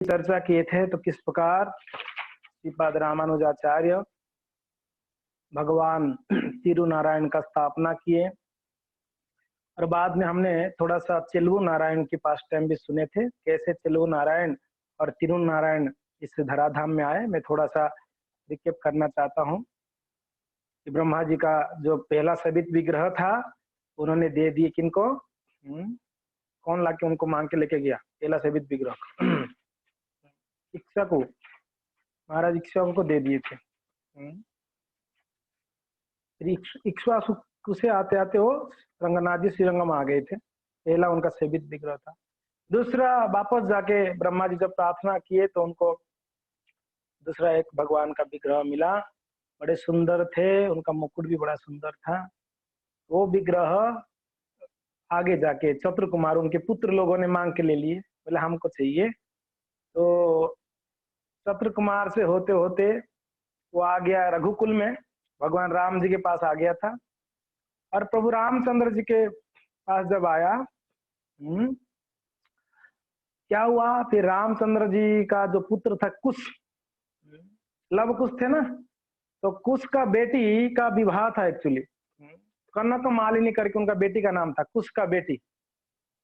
चर्चा किए थे तो किस प्रकार श्रीपाद रामानुजाचार्य भगवान तिरुनारायण का स्थापना किए, और बाद में हमने थोड़ा सा चिलवु नारायण के पास टाइम भी सुने थे, कैसे चिलवु नारायण और तिरुनारायण इस धराधाम में आए। मैं थोड़ा सा रिकेप करना चाहता हूँ कि ब्रह्मा जी का जो पहला सबित विग्रह था उन्होंने दे दिए किनको, कौन लाके उनको मांग के लेके गया पहला सबित विग्रह? इक्ष्वाकु, महाराज इक्ष्वाकु को दे दिए थे। इक्ष्वाकु से आते आते वो रंगनाथ जी श्रीरंगम आ गए थे, पहला उनका सबित विग्रह था। दूसरा वापस जाके ब्रह्मा जी जब प्रार्थना किए तो उनको दूसरा एक भगवान का विग्रह मिला, बड़े सुंदर थे, उनका मुकुट भी बड़ा सुंदर था। वो विग्रह आगे जाके चतुर कुमार उनके पुत्र लोगों ने मांग के ले लिए, बोले हमको चाहिए। तो चतुर कुमार से होते होते वो आ गया रघुकुल में, भगवान राम जी के पास आ गया था। और प्रभु रामचंद्र जी के पास जब आया, क्या हुआ फिर रामचंद्र जी का जो पुत्र था कुश, लव कुश थे ना, तो कुश का बेटी का विवाह था एक्चुअली, कनक मालिनी करके उनका बेटी का नाम था, कुश का बेटी।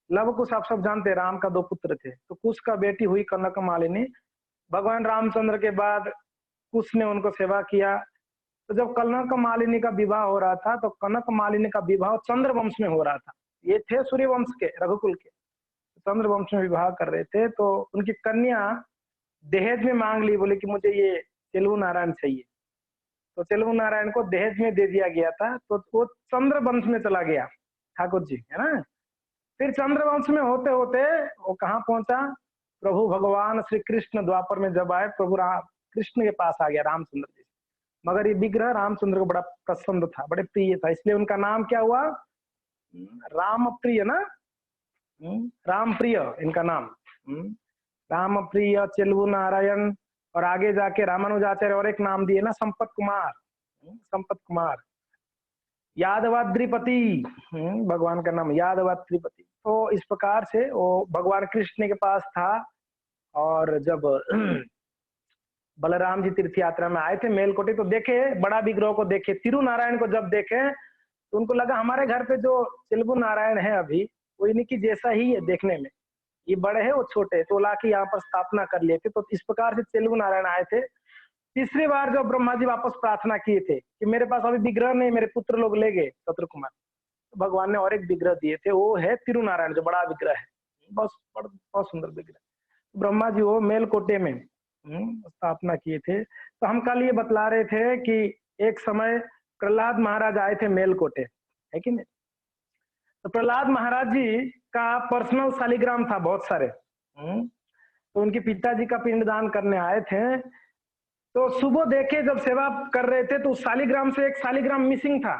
लव कुश आप सब जानते हैं, राम का दो पुत्र थे, तो कुश का बेटी हुई कनक मालिनी। भगवान रामचंद्र के बाद कुश ने उनको सेवा किया। तो जब कनक मालिनी का विवाह हो रहा था तो कनक मालिनी का विवाह चंद्र वंश में हो रहा था, ये थे सूर्य वंश के, रघुकुल के, चंद्र वंश में विवाह कर रहे थे। तो उनकी कन्या दहेज में मांग ली, बोले कि मुझे ये चिलवु नारायण चाहिए। तो चिलवु नारायण को दहेज में दे दिया गया था, तो वो चंद्र वंश में चला गया ठाकुर जी, है ना। फिर चंद्र वंश में होते होते वो कहाँ पहुंचा, प्रभु भगवान श्री कृष्ण द्वापर में जब आए, प्रभु कृष्ण के पास आ गया रामचंद्र जी। मगर ये विग्रह रामचंद्र को बड़ा पसंद था, बड़े प्रिय था, इसलिए उनका नाम क्या हुआ, राम प्रिय ना, राम प्रिय इनका नाम, राम प्रिय चिलवु नारायण। और आगे जाके रामानुजाचार्य और एक नाम दिए ना, संपत कुमार, संपत कुमार, यादवाद्रिपति, भगवान का नाम यादवाद्रिपति। तो इस प्रकार से वो भगवान कृष्ण के पास था। और जब बलराम जी तीर्थ यात्रा में आए थे मेलकोटे, तो देखे बड़ा विग्रह को, देखे तिरुनारायण को, जब देखे तो उनको लगा हमारे घर पे जो चिलवु नारायण है अभी वो इनकी जैसा ही है देखने में, ये बड़े है वो छोटे, तो लाके यहाँ पर स्थापना कर लिए थे। तो इस प्रकार से चिलवु नारायण आए थे। तीसरी बार जब ब्रह्मा जी वापस प्रार्थना किए थे कि मेरे पास अभी विग्रह नहीं, मेरे पुत्र लोग ले गए चतुर कुमार, तो भगवान ने और एक विग्रह दिए थे, वो है तिरुनारायण, जो बड़ा विग्रह है, बहुत सुंदर विग्रह। ब्रह्मा जी वो मेलकोटे में स्थापना किए थे। तो हम कल ये बतला रहे थे कि एक समय प्रहलाद महाराज आए थे मेलकोटे, है कि नहीं। तो प्रहलाद महाराज जी का पर्सनल शालिग्राम था बहुत सारे, तो उनके पिताजी का पिंडदान करने आए थे। तो सुबह देखे जब सेवा कर रहे थे तो उस शालिग्राम से एक शालिग्राम मिसिंग था,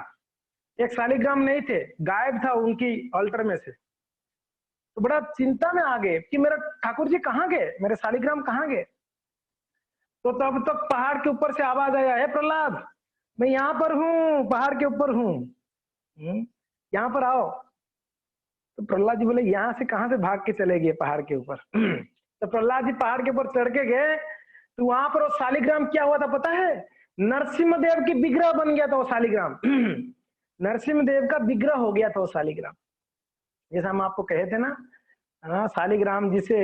एक शालिग्राम नहीं थे, गायब था उनकी अल्टर में से। तो बड़ा चिंता में आ गए कि मेरा ठाकुर जी कहाँ गए, मेरे शालिग्राम कहाँ गए। तो तब तक पहाड़ के ऊपर से आवाज आया, है प्रहलाद मैं यहाँ पर हूँ, पहाड़ के ऊपर हूँ, यहाँ पर आओ। तो प्रहलाद जी बोले यहाँ से कहाँ से भाग के चले गए पहाड़ के ऊपर। तो प्रहलाद जी पहाड़ के ऊपर चढ़ के गए, तो वहां पर वो शालिग्राम क्या हुआ था पता है, नरसिम्ह देव की विग्रह बन गया था वो शालिग्राम। नरसिम्ह देव का विग्रह हो गया था वो शालिग्राम। जैसा हम आपको कहे थे ना, शालिग्राम जिसे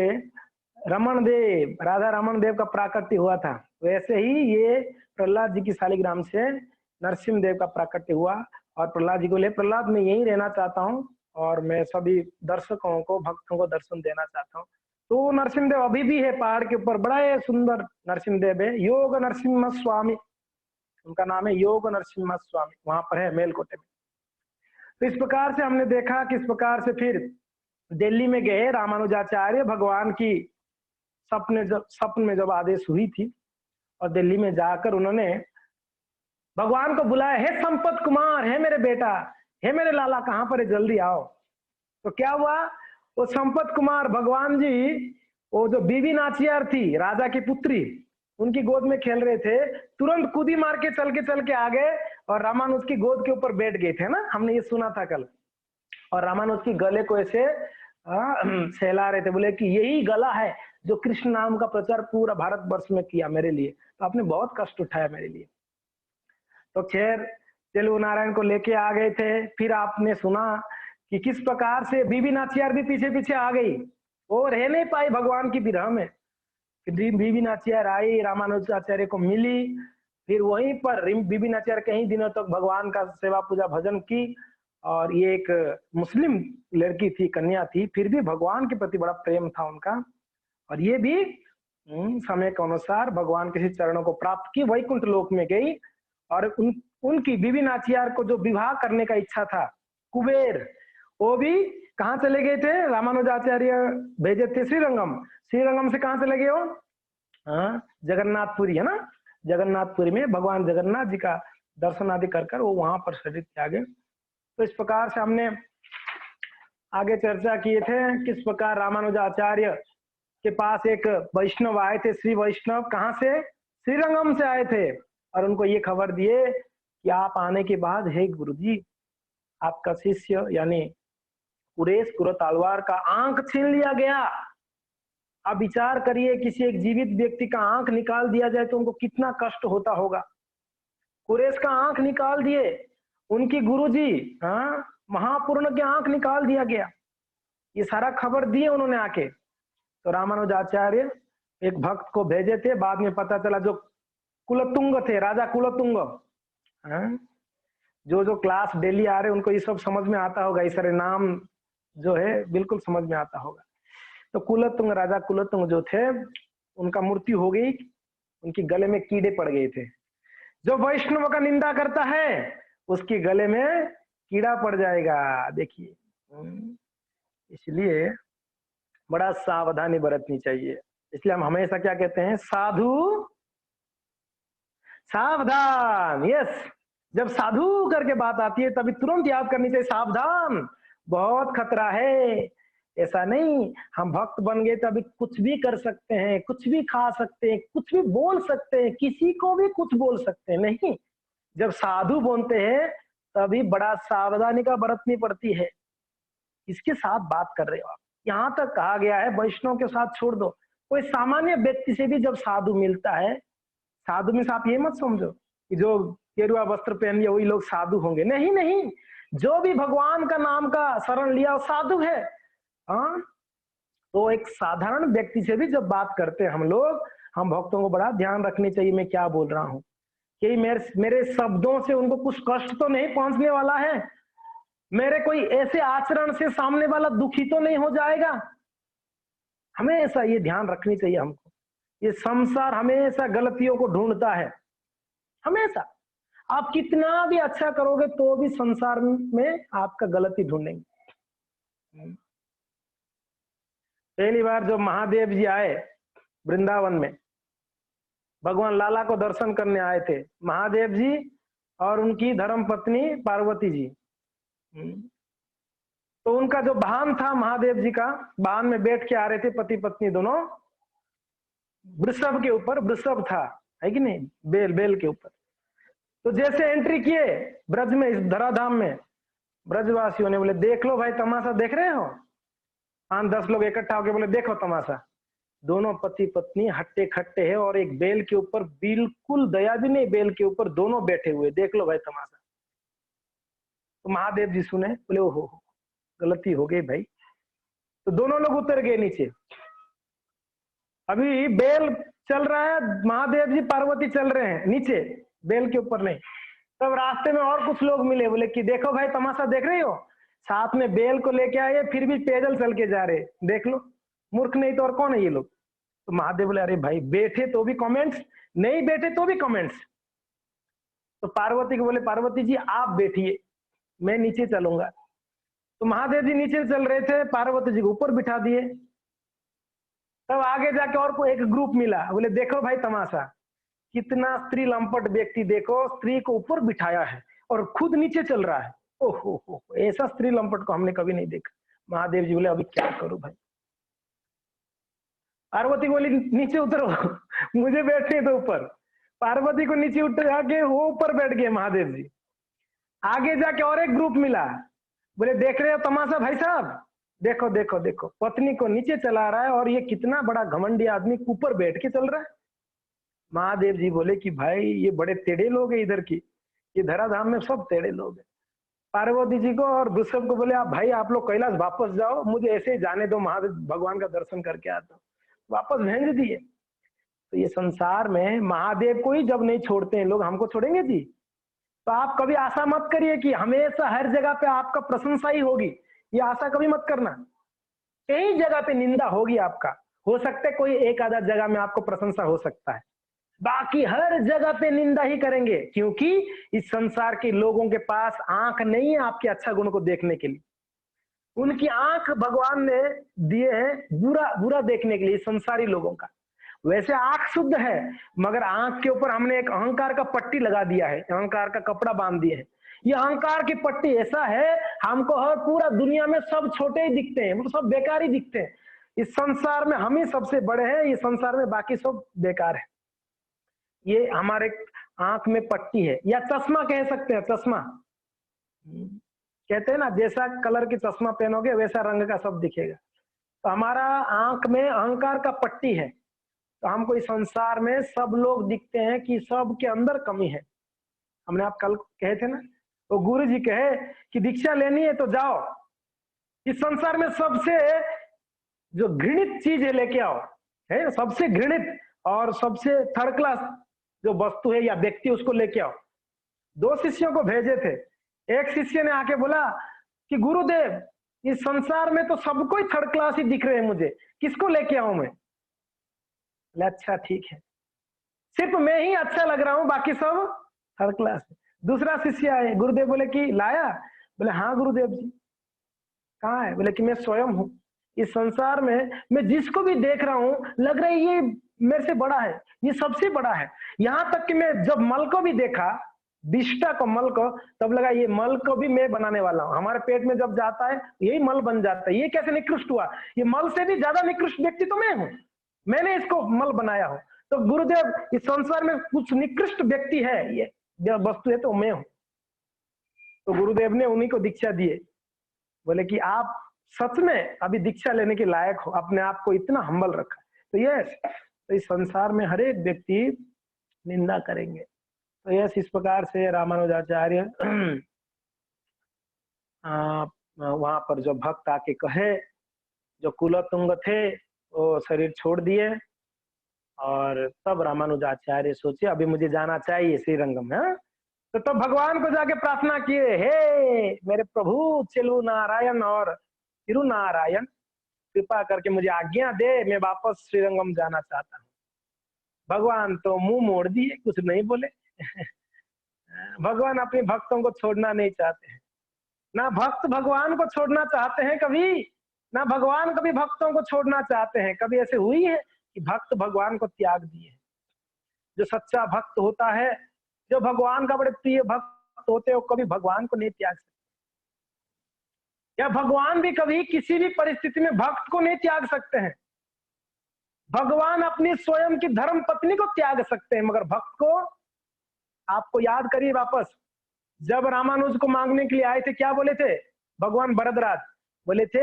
रमन देव, राधा रमन देव का प्राकट्य हुआ था, वैसे ही ये प्रहलाद जी की शालिग्राम से नरसिम्ह देव का प्राकट्य हुआ। और प्रहलाद जी को ले, प्रहलाद मैं यही रहना चाहता हूँ और मैं सभी दर्शकों को, भक्तों को दर्शन देना चाहता हूँ। तो नरसिम्हदेव अभी भी है पहाड़ के ऊपर, बड़ा है सुंदर नरसिम्हदेव है, योग नरसिम्हा स्वामी उनका नाम है, योग नरसिम्हा स्वामी, वहां पर है मेलकोटे में। तो इस प्रकार से हमने देखा किस प्रकार से फिर दिल्ली में गए रामानुजाचार्य, भगवान की सपन में जब आदेश हुई थी, और दिल्ली में जाकर उन्होंने भगवान को बुलाया, हे संपत कुमार, है मेरे बेटा, हे मेरे लाला, कहां पर है, जल्दी आओ। तो क्या हुआ, वो संपत कुमार भगवान जी, वो जो बीबी नाचियार थी राजा की पुत्री, उनकी गोद में खेल रहे थे, तुरंत कूदी मार के चल के आ गए और रामानुज की गोद के ऊपर बैठ गए थे ना, हमने ये सुना था कल। और रामानुज की गले को ऐसे सहला रहे थे, बोले कि यही गला है जो कृष्ण नाम का प्रचार पूरा भारतवर्ष में किया मेरे लिए, तो आपने बहुत कष्ट उठाया मेरे लिए। तो खैर तेलुगु नारायण को लेके आ गए थे। फिर आपने सुना कि किस प्रकार से बीबी नाचियार भी पीछे पीछे आ गई, वो रह नहीं पाई भगवान की विरह में। बीबी नाचियार आई, रामानुजाचार्य को मिली, फिर वहीं पर बीबी नाचियार कई दिनों तक भगवान का सेवा पूजा भजन की। और ये एक मुस्लिम लड़की थी, कन्या थी, फिर भी भगवान के प्रति बड़ा प्रेम था उनका। और ये भी समय के अनुसार भगवान के चरणों को प्राप्त की, वैकुंठ लोक में गई। और उनकी बीबी नाचियार को जो विवाह करने का इच्छा था कुबेर, वो भी कहाँ चले गए थे, रामानुजाचार्य भेजे थे श्रीरंगम। श्रीरंगम से कहाँ चले गए हो, हाँ जगन्नाथपुरी है ना, जगन्नाथपुरी में भगवान जगन्नाथ जी का दर्शन आदि कर वो वहां पर शरीर त्यागे। तो इस प्रकार से हमने आगे चर्चा किए थे किस प्रकार रामानुजाचार्य के पास एक वैष्णव आए थे, श्री वैष्णव, कहाँ से, श्रीरंगम से आए थे। और उनको ये खबर दिए कि आप आने के बाद, हे गुरुजी, आपका शिष्य यानी कुरेश कुरतालवार का आंख छीन लिया गया। आप विचार करिए, किसी एक जीवित व्यक्ति का आंख निकाल दिया जाए तो उनको कितना कष्ट होता होगा। कुरेश का आंख निकाल दिए, उनकी गुरुजी महापूर्ण के आंख निकाल दिया गया। ये सारा खबर दिए उन्होंने आके। तो रामानुजाचार्य एक भक्त को भेजे थे, बाद में पता चला जो कुलतुंग थे, राजा कुलतुंग, जो क्लास डेली आ रहे उनको ये सब समझ में आता होगा, इस सारे नाम जो है बिल्कुल समझ में आता होगा। तो कुलतुंग, राजा कुलतुंग जो थे, उनका मृत्यु हो गई, उनके गले में कीड़े पड़ गए थे। जो वैष्णव का निंदा करता है उसके गले में कीड़ा पड़ जाएगा, देखिए। इसलिए बड़ा सावधानी बरतनी चाहिए। इसलिए हम हमेशा क्या कहते हैं, साधु सावधान। यस, जब साधु करके बात आती है तभी तुरंत याद करनी चाहिए, सावधान, बहुत खतरा है। ऐसा नहीं हम भक्त बन गए तो अभी कुछ भी कर सकते हैं, कुछ भी खा सकते हैं, कुछ भी बोल सकते हैं, किसी को भी कुछ बोल सकते हैं, नहीं। जब साधु बनते हैं तभी बड़ा सावधानी का बरतनी पड़ती है। किसके साथ बात कर रहे हो आप, यहाँ तक कहा गया है वैष्णव के साथ छोड़ दो, कोई सामान्य व्यक्ति से भी जब साधु मिलता है, साधु में से आप ये मत समझो कि जो गेरुआ वस्त्र पहन लिया वही लोग साधु होंगे, नहीं नहीं, जो भी भगवान का नाम का शरण लिया वो साधु है। हाँ, तो एक साधारण व्यक्ति से भी जब बात करते हैं हम लोग, हम भक्तों को बड़ा ध्यान रखनी चाहिए मैं क्या बोल रहा हूँ, कि मेरे शब्दों से उनको कुछ कष्ट तो नहीं पहुंचने वाला है, मेरे कोई ऐसे आचरण से सामने वाला दुखी तो नहीं हो जाएगा। हमेशा ये ध्यान रखनी चाहिए हमको। ये संसार हमेशा गलतियों को ढूंढता है, हमेशा। आप कितना भी अच्छा करोगे तो भी संसार में आपका गलती ढूंढेंगे। पहली बार जब महादेव जी आए वृंदावन में, भगवान लाला को दर्शन करने आए थे महादेव जी और उनकी धर्म पत्नी पार्वती जी। तो उनका जो वाहन था महादेव जी का, वाहन में बैठ के आ रहे थे पति पत्नी दोनों, वृषभ के ऊपर, वृषभ था है कि नहीं, बेल के ऊपर। तो जैसे एंट्री किए ब्रज में, इस धराधाम में, ब्रजवासियों ने बोले देख लो भाई तमाशा देख रहे हो। 5-10 लोग इकट्ठा होके बोले देखो तमाशा। दोनों पति पत्नी हट्टे खट्टे है और एक बेल के ऊपर, बिल्कुल दया भी नहीं, बेल के ऊपर दोनों बैठे हुए, देख लो भाई तमाशा। तो महादेव जी सुने, बोले ओहो गलती हो गई भाई। तो दोनों लोग उतर गए नीचे। अभी बेल चल रहा है, महादेव जी पार्वती चल रहे हैं नीचे, बेल के ऊपर नहीं। तब रास्ते में और कुछ लोग मिले, बोले कि देखो भाई तमाशा देख रहे हो, साथ में बेल को लेके आए फिर भी पैदल चल के जा रहे, देख लो, मूर्ख नहीं तो और कौन है ये लोग। तो महादेव बोले अरे भाई बैठे तो भी कमेंट्स, नहीं बैठे तो भी कमेंट्स। तो पार्वती को बोले पार्वती जी आप बैठिए, मैं नीचे चलूंगा। तो महादेव जी नीचे चल रहे थे, पार्वती जी को ऊपर बिठा दिए। तब आगे जाके और को एक ग्रुप मिला, बोले देखो भाई तमाशा, कितना स्त्री लंपट व्यक्ति, देखो स्त्री को ऊपर बिठाया है और खुद नीचे चल रहा है। ओहो, ऐसा स्त्री लंपट को हमने कभी नहीं देखा। महादेव जी बोले अभी क्या करूं भाई। पार्वती बोली नीचे उतरो, मुझे बैठने दो ऊपर। पार्वती को नीचे उतर जाके वो ऊपर बैठ गए महादेव जी। आगे जाके और एक ग्रुप मिला, बोले देख रहे हो तमाशा भाई साहब, देखो देखो देखो, पत्नी को नीचे चला रहा है और ये कितना बड़ा घमंडी आदमी ऊपर बैठ के चल रहा है। महादेव जी बोले कि भाई ये बड़े टेढ़े लोग हैं इधर की, ये धराधाम में सब टेढ़े लोग हैं। पार्वती जी को और दूसरे को बोले आप भाई आप लोग कैलाश वापस जाओ, मुझे ऐसे ही जाने दो, महादेव भगवान का दर्शन करके आता हूँ। वापस भेज दिए। तो ये संसार में महादेव को ही जब नहीं छोड़ते हैं लोग, हमको छोड़ेंगे जी? तो आप कभी आशा मत करिए कि हमेशा हर जगह पे आपका प्रशंसा ही होगी, ये आशा कभी मत करना। कई जगह पे निंदा होगी आपका, हो सकता है कोई एक आधा जगह में आपको प्रशंसा हो सकता है, बाकी हर जगह पे निंदा ही करेंगे, क्योंकि इस संसार के लोगों के पास आंख नहीं है आपके अच्छा गुण को देखने के लिए। उनकी आंख भगवान ने दिए हैं बुरा बुरा देखने के लिए, संसारी लोगों का। वैसे आंख शुद्ध है, मगर आंख के ऊपर हमने एक अहंकार का पट्टी लगा दिया है, अहंकार का कपड़ा बांध दिया है। ये अहंकार की पट्टी ऐसा है, हमको हर पूरा दुनिया में सब छोटे ही दिखते हैं, मतलब सब बेकार ही दिखते हैं। इस संसार में हम ही सबसे बड़े हैं, ये संसार में बाकी सब बेकार है। ये हमारे आंख में पट्टी है, या चश्मा कह सकते हैं, चश्मा। कहते हैं ना जैसा कलर की चश्मा पहनोगे वैसा रंग का सब दिखेगा। तो हमारा आंख में अहंकार का पट्टी है, तो हमको इस संसार में सब लोग दिखते हैं कि सब के अंदर कमी है। हमने आप कल कहे थे ना, तो गुरु जी कहे कि दीक्षा लेनी है तो जाओ इस संसार में सबसे जो घृणित चीज है लेके आओ, है सबसे घृणित और सबसे थर्ड क्लास जो वस्तु है या व्यक्ति, उसको लेके आओ। 2 शिष्यों को भेजे थे। एक शिष्य ने आके बोला कि गुरुदेव इस संसार में तो सबको ही थर्ड क्लास ही दिख रहे हैं, मुझे किसको लेके आऊं मैं? अच्छा ठीक है, सिर्फ मैं ही अच्छा लग रहा हूं, बाकी सब थर्ड क्लास है। दूसरा शिष्य आए, गुरुदेव बोले कि लाया? बोले हाँ गुरुदेव जी। कहाँ है? बोले कि मैं स्वयं हूँ। इस संसार में मैं जिसको भी देख रहा हूँ लग रहा है ये मेरे से बड़ा है, ये सबसे बड़ा है। यहाँ तक कि मैं जब मल को भी देखा, विष्टा को, मल को, तब लगा ये मल को भी मैं बनाने वाला हूँ। हमारे पेट में जब जाता है यही मल बन जाता है। ये कैसे निकृष्ट हुआ? ये मल से भी ज्यादा निकृष्ट व्यक्ति तो मैं हूँ, मैंने इसको मल बनाया हूँ। तो गुरुदेव इस संसार में कुछ निकृष्ट व्यक्ति है, ये वस्तु है तो मैं हूँ। तो गुरुदेव ने उन्हीं को दीक्षा दिए। बोले कि आप सच में अभी दीक्षा लेने के लायक हो, अपने आप को इतना हम्बल रखा। तो ये तो इस संसार में हर एक व्यक्ति निंदा करेंगे। तो यस, इस प्रकार से रामानुजाचार्य वहां पर जो भक्त आके कहे, जो कुलतुंग थे वो शरीर छोड़ दिए, और तब रामानुजाचार्य सोचे अभी मुझे जाना चाहिए श्रीरंगम है। तो तब भगवान को जाके प्रार्थना किए, हे मेरे प्रभु चेलु नारायण और तिरुनारायण, कृपा करके मुझे आज्ञा दे, मैं वापस श्रीरंगम जाना चाहता हूँ। भगवान तो मुंह मोड़ दिए, कुछ नहीं बोले। भगवान अपने भक्तों को छोड़ना नहीं चाहते हैं, ना भक्त भगवान को छोड़ना चाहते हैं कभी, ना भगवान कभी भक्तों को छोड़ना चाहते हैं। कभी ऐसे हुई है कि भक्त भगवान को त्याग दिए? जो सच्चा भक्त होता है, जो भगवान का बड़े प्रिय भक्त होते हैं, वो कभी भगवान को नहीं त्याग सकते। या भगवान भी कभी किसी भी परिस्थिति में भक्त को नहीं त्याग सकते हैं। भगवान अपनी स्वयं की धर्म पत्नी को त्याग सकते हैं, मगर भक्त को, आपको याद करिए वापस, जब रामानुज को मांगने के लिए आए थे, क्या बोले थे भगवान भरद्वाज? बोले थे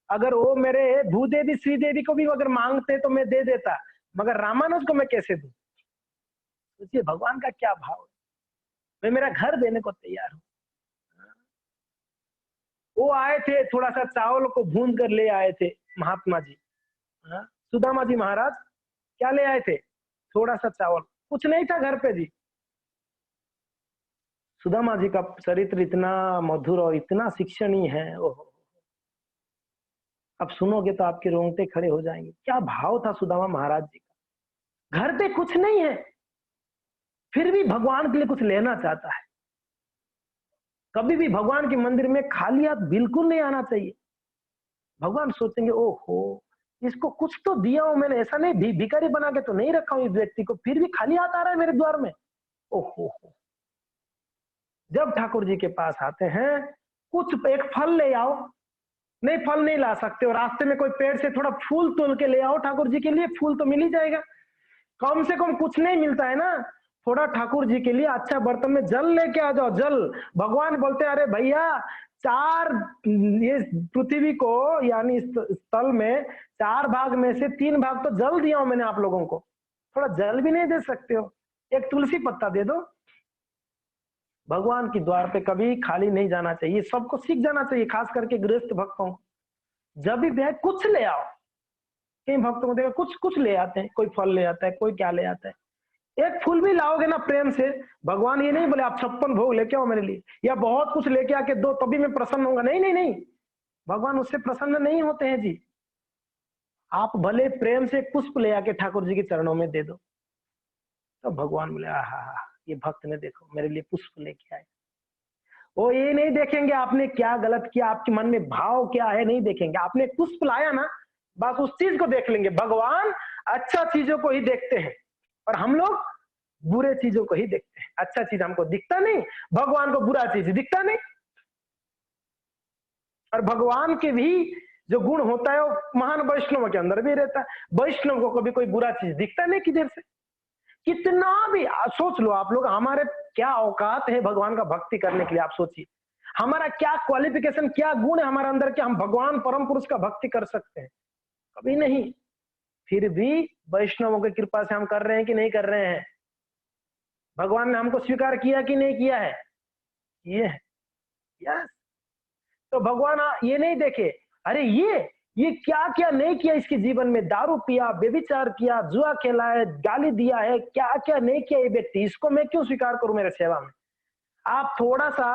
अगर वो मेरे भूदेवी श्रीदेवी को भी अगर मांगते तो मैं दे देता, मगर रामानुज को मैं कैसे दूं? सोचिए भगवान का क्या भाव है, मैं मेरा घर देने को तैयार हूं। वो आए थे, थोड़ा सा चावल को भून कर ले आए थे महात्मा जी, सुदामा जी महाराज क्या ले आए थे? थोड़ा सा चावल, कुछ नहीं था घर पे जी। सुदामा जी का चरित्र इतना मधुर और इतना शिक्षणीय है, ओहो, अब सुनोगे तो आपके रोंगटे खड़े हो जाएंगे। क्या भाव था सुदामा महाराज जी का, घर पे कुछ नहीं है फिर भी भगवान के लिए कुछ लेना चाहता है। कभी भी भगवान के मंदिर में खाली हाथ बिल्कुल नहीं आना चाहिए। भगवान सोचेंगे ओहो इसको कुछ तो दिया हूं मैंने, ऐसा नहीं भिखारी बना के तो नहीं रखा हूं इस व्यक्ति को, फिर भी खाली हाथ आ रहा है मेरे द्वार में। ओहो, जब ठाकुर जी के पास आते हैं, कुछ एक फल ले आओ, नहीं फल नहीं ला सकते, और रास्ते में कोई पेड़ से थोड़ा फूल तोड़ के ले आओ ठाकुर जी के लिए, फूल तो मिल ही जाएगा। कम से कम कुछ नहीं मिलता है ना, थोड़ा ठाकुर जी के लिए अच्छा बर्तन में जल लेके आ जाओ, जल। भगवान बोलते हैं अरे भैया, 4 ये पृथ्वी को यानी स्थल में 4 भाग में से 3 भाग तो जल दिया हूं मैंने आप लोगों को, थोड़ा जल भी नहीं दे सकते हो? एक तुलसी पत्ता दे दो। भगवान की द्वार पे कभी खाली नहीं जाना चाहिए, सबको सीख जाना चाहिए, खास करके गृहस्थ भक्तों को। जब भी गए कुछ ले आओ। कई भक्तों को देखा कुछ कुछ ले आते हैं, कोई फल ले आता है, कोई क्या ले आता है। एक फूल भी लाओगे ना प्रेम से, भगवान ये नहीं बोले आप 56 भोग लेके आओ मेरे लिए, या बहुत कुछ लेके आके दो तभी मैं प्रसन्न होऊंगा। नहीं नहीं नहीं, भगवान उससे प्रसन्न नहीं होते हैं जी। आप भले प्रेम से एक पुष्प ले आके ठाकुर जी के चरणों में दे दो, तो भगवान बोले आहा, ये भक्त ने देखो मेरे लिए पुष्प लेके आए। वो ये नहीं देखेंगे आपने क्या गलत किया, आपके मन में भाव क्या है, नहीं देखेंगे। आपने एक पुष्प लाया ना, बस उस चीज को देख लेंगे। भगवान अच्छा चीजों को ही देखते हैं और हम लोग बुरे चीजों को ही देखते हैं। अच्छा चीज हमको दिखता नहीं, भगवान को बुरा चीज दिखता नहीं। और भगवान के भी जो गुण होता है वो महान वैष्णव के अंदर भी रहता है। वैष्णव को कभी कोई बुरा चीज दिखता नहीं किधर से। कितना भी सोच लो आप लोग, हमारे क्या औकात है भगवान का भक्ति करने के लिए, आप सोचिए। हमारा क्या क्वालिफिकेशन, क्या गुण है हमारे अंदर कि हम भगवान परम पुरुष का भक्ति कर सकते हैं? कभी नहीं। फिर भी वैष्णवों की कृपा से हम कर रहे हैं कि नहीं कर रहे हैं? भगवान ने हमको स्वीकार किया कि नहीं किया है? ये है। यस। तो भगवान ये नहीं देखे अरे ये क्या क्या नहीं किया इसके जीवन में, दारू पिया, व्यभिचार किया, जुआ खेला है, गाली दिया है, क्या क्या नहीं किया ये व्यक्ति, इसको मैं क्यों स्वीकार करूं मेरे सेवा में? आप थोड़ा सा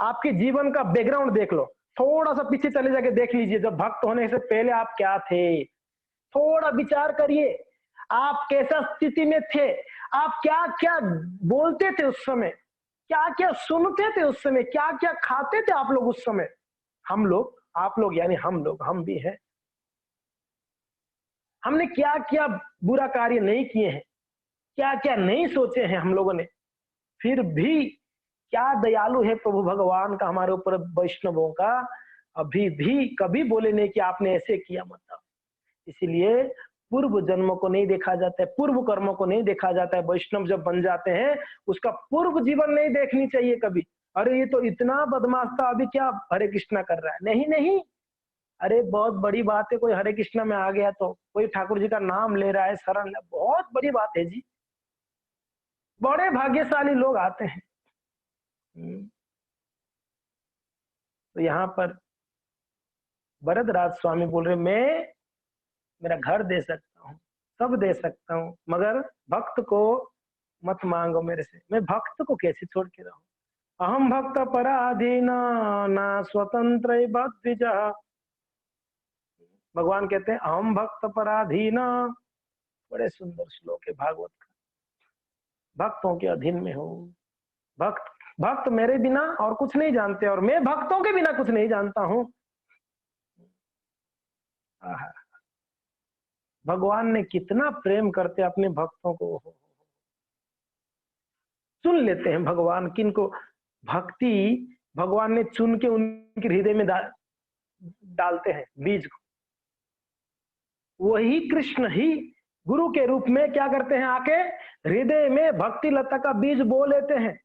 आपके जीवन का बैकग्राउंड देख लो, थोड़ा सा पीछे चले जाके देख लीजिए, जब भक्त होने से पहले आप क्या थे। थोड़ा विचार करिए, आप कैसा स्थिति में थे, आप क्या क्या बोलते थे उस समय, क्या क्या सुनते थे उस समय, क्या क्या खाते थे आप लोग उस समय। हम लोग, आप लोग यानी हम लोग, हम भी हैं। हमने क्या क्या बुरा कार्य नहीं किए हैं, क्या क्या नहीं सोचे हैं हम लोगों ने, फिर भी क्या दयालु है प्रभु भगवान का हमारे ऊपर, वैष्णवों का। अभी भी कभी बोले नहीं कि आपने ऐसे किया, मतलब। इसीलिए पूर्व जन्मों को नहीं देखा जाता है, पूर्व कर्मों को नहीं देखा जाता है। वैष्णव जब बन जाते हैं उसका पूर्व जीवन नहीं देखनी चाहिए कभी। अरे ये तो इतना बदमाश था, अभी क्या हरे कृष्णा कर रहा है? नहीं नहीं, अरे बहुत बड़ी बात है कोई हरे कृष्णा में आ गया, तो कोई ठाकुर जी का नाम ले रहा है, शरण ले, बहुत बड़ी बात है जी। बड़े भाग्यशाली लोग आते हैं। तो यहाँ पर वरदराज स्वामी बोल रहे, मैं मेरा घर दे सकता हूँ, सब दे सकता हूँ, मगर भक्त को मत मांगो मेरे से। मैं भक्त को कैसे छोड़ के रहूं? अहम भक्त पराधीन ना स्वतंत्र द्विजा। भगवान कहते हैं अहम भक्त पराधीन। बड़े सुंदर श्लोक है भागवत का। भक्तों के अधीन में हो। भक्त मेरे बिना और कुछ नहीं जानते, और मैं भक्तों के बिना कुछ नहीं जानता हूं। भगवान ने कितना प्रेम करते अपने भक्तों को। चुन लेते हैं भगवान किनको भक्ति, भगवान ने चुन के उनके हृदय में डालते हैं बीज को। वही कृष्ण ही गुरु के रूप में क्या करते हैं, आके हृदय में भक्ति लता का बीज बो लेते हैं।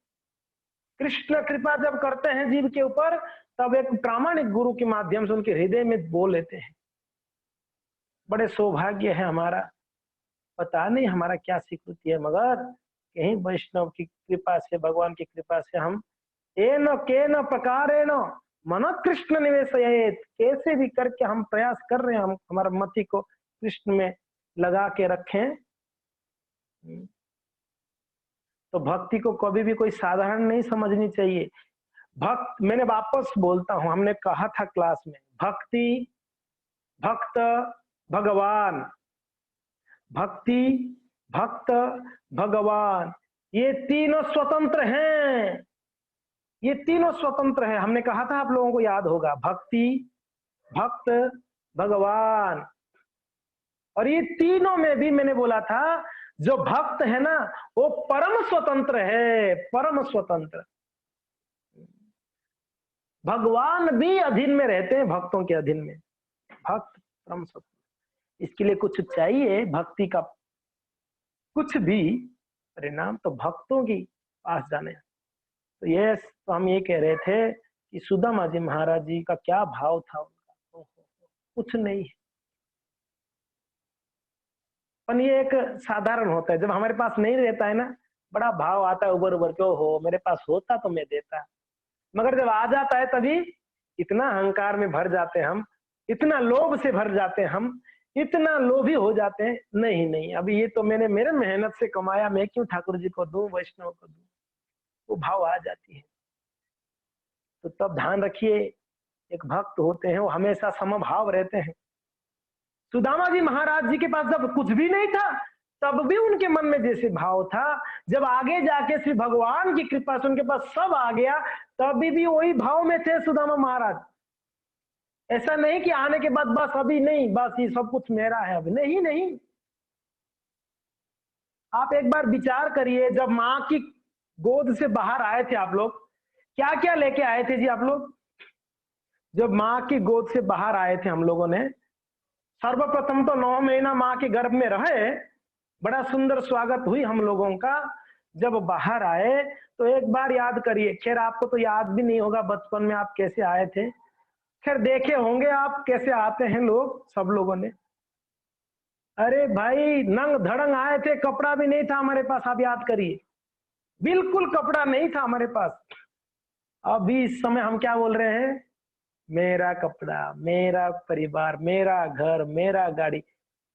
कृष्ण कृपा जब करते हैं जीव के ऊपर, तब एक प्रामाणिक गुरु के माध्यम से उनके हृदय में बो लेते हैं। बड़े सौभाग्य है हमारा। पता नहीं हमारा क्या स्वीकृति है, मगर कहीं वैष्णव की कृपा से, भगवान की कृपा से हम एन केन प्रकारेण मन कृष्ण निवेशयेत, कैसे भी करके हम प्रयास कर रहे हैं, हम हमारा मति को कृष्ण में लगा के रखें। तो भक्ति को कभी भी कोई साधारण नहीं समझनी चाहिए। भक्त, मैंने वापस बोलता हूं, हमने कहा था क्लास में, भक्ति, भक्त, भगवान, भक्ति, भक्त, भगवान, ये तीनों स्वतंत्र हैं। ये तीनों स्वतंत्र हैं। हमने कहा था, आप लोगों को याद होगा, भक्ति, भक्त, भगवान। और ये तीनों में भी मैंने बोला था, जो भक्त है ना वो परम स्वतंत्र है, परम स्वतंत्र। भगवान भी अधीन में रहते हैं भक्तों के अधीन में। भक्त परम स्वतंत्र। इसके लिए कुछ चाहिए भक्ति का, कुछ भी परिणाम तो भक्तों की पास जाने। तो ये तो हम ये कह रहे थे कि सुदामा जी महाराज जी का क्या भाव था उनका, कुछ नहीं। पर ये एक साधारण होता है, जब हमारे पास नहीं रहता है ना, बड़ा भाव आता है उबर उबर के, हो मेरे पास होता तो मैं देता, मगर जब आ जाता है तभी इतना अहंकार में भर जाते हैं हम, इतना लोभ से भर जाते हैं हम, इतना लोभी हो जाते हैं, नहीं नहीं अभी ये तो मैंने मेरे मेहनत से कमाया, मैं क्यों ठाकुर जी को दूं, वैष्णव को दूं, वो भाव आ जाती है। तो तब ध्यान रखिए, एक भक्त होते हैं वो हमेशा समभाव रहते हैं। सुदामा जी महाराज जी के पास जब कुछ भी नहीं था, तब भी उनके मन में जैसे भाव था, जब आगे जाके श्री भगवान की कृपा से उनके पास सब आ गया, तभी भी वही भाव में थे सुदामा महाराज। ऐसा नहीं कि आने के बाद बस अभी नहीं, बस ये सब कुछ मेरा है, अभी नहीं नहीं। आप एक बार विचार करिए, जब माँ की गोद से बाहर आए थे आप लोग, क्या क्या लेके आए थे जी आप लोग? जब माँ की गोद से बाहर आए थे हम लोगों ने, सर्वप्रथम तो 9 महीना माँ के गर्भ में रहे, बड़ा सुंदर स्वागत हुई हम लोगों का। जब बाहर आए तो एक बार याद करिए, खैर आपको तो याद भी नहीं होगा बचपन में आप कैसे आए थे, खैर देखे होंगे आप कैसे आते हैं लोग, सब लोगों ने। अरे भाई नंग धड़ंग आए थे, कपड़ा भी नहीं था हमारे पास, आप याद करिए, बिल्कुल कपड़ा नहीं था हमारे पास। अभी इस समय हम क्या बोल रहे हैं, मेरा कपड़ा, मेरा परिवार, मेरा घर, मेरा गाड़ी।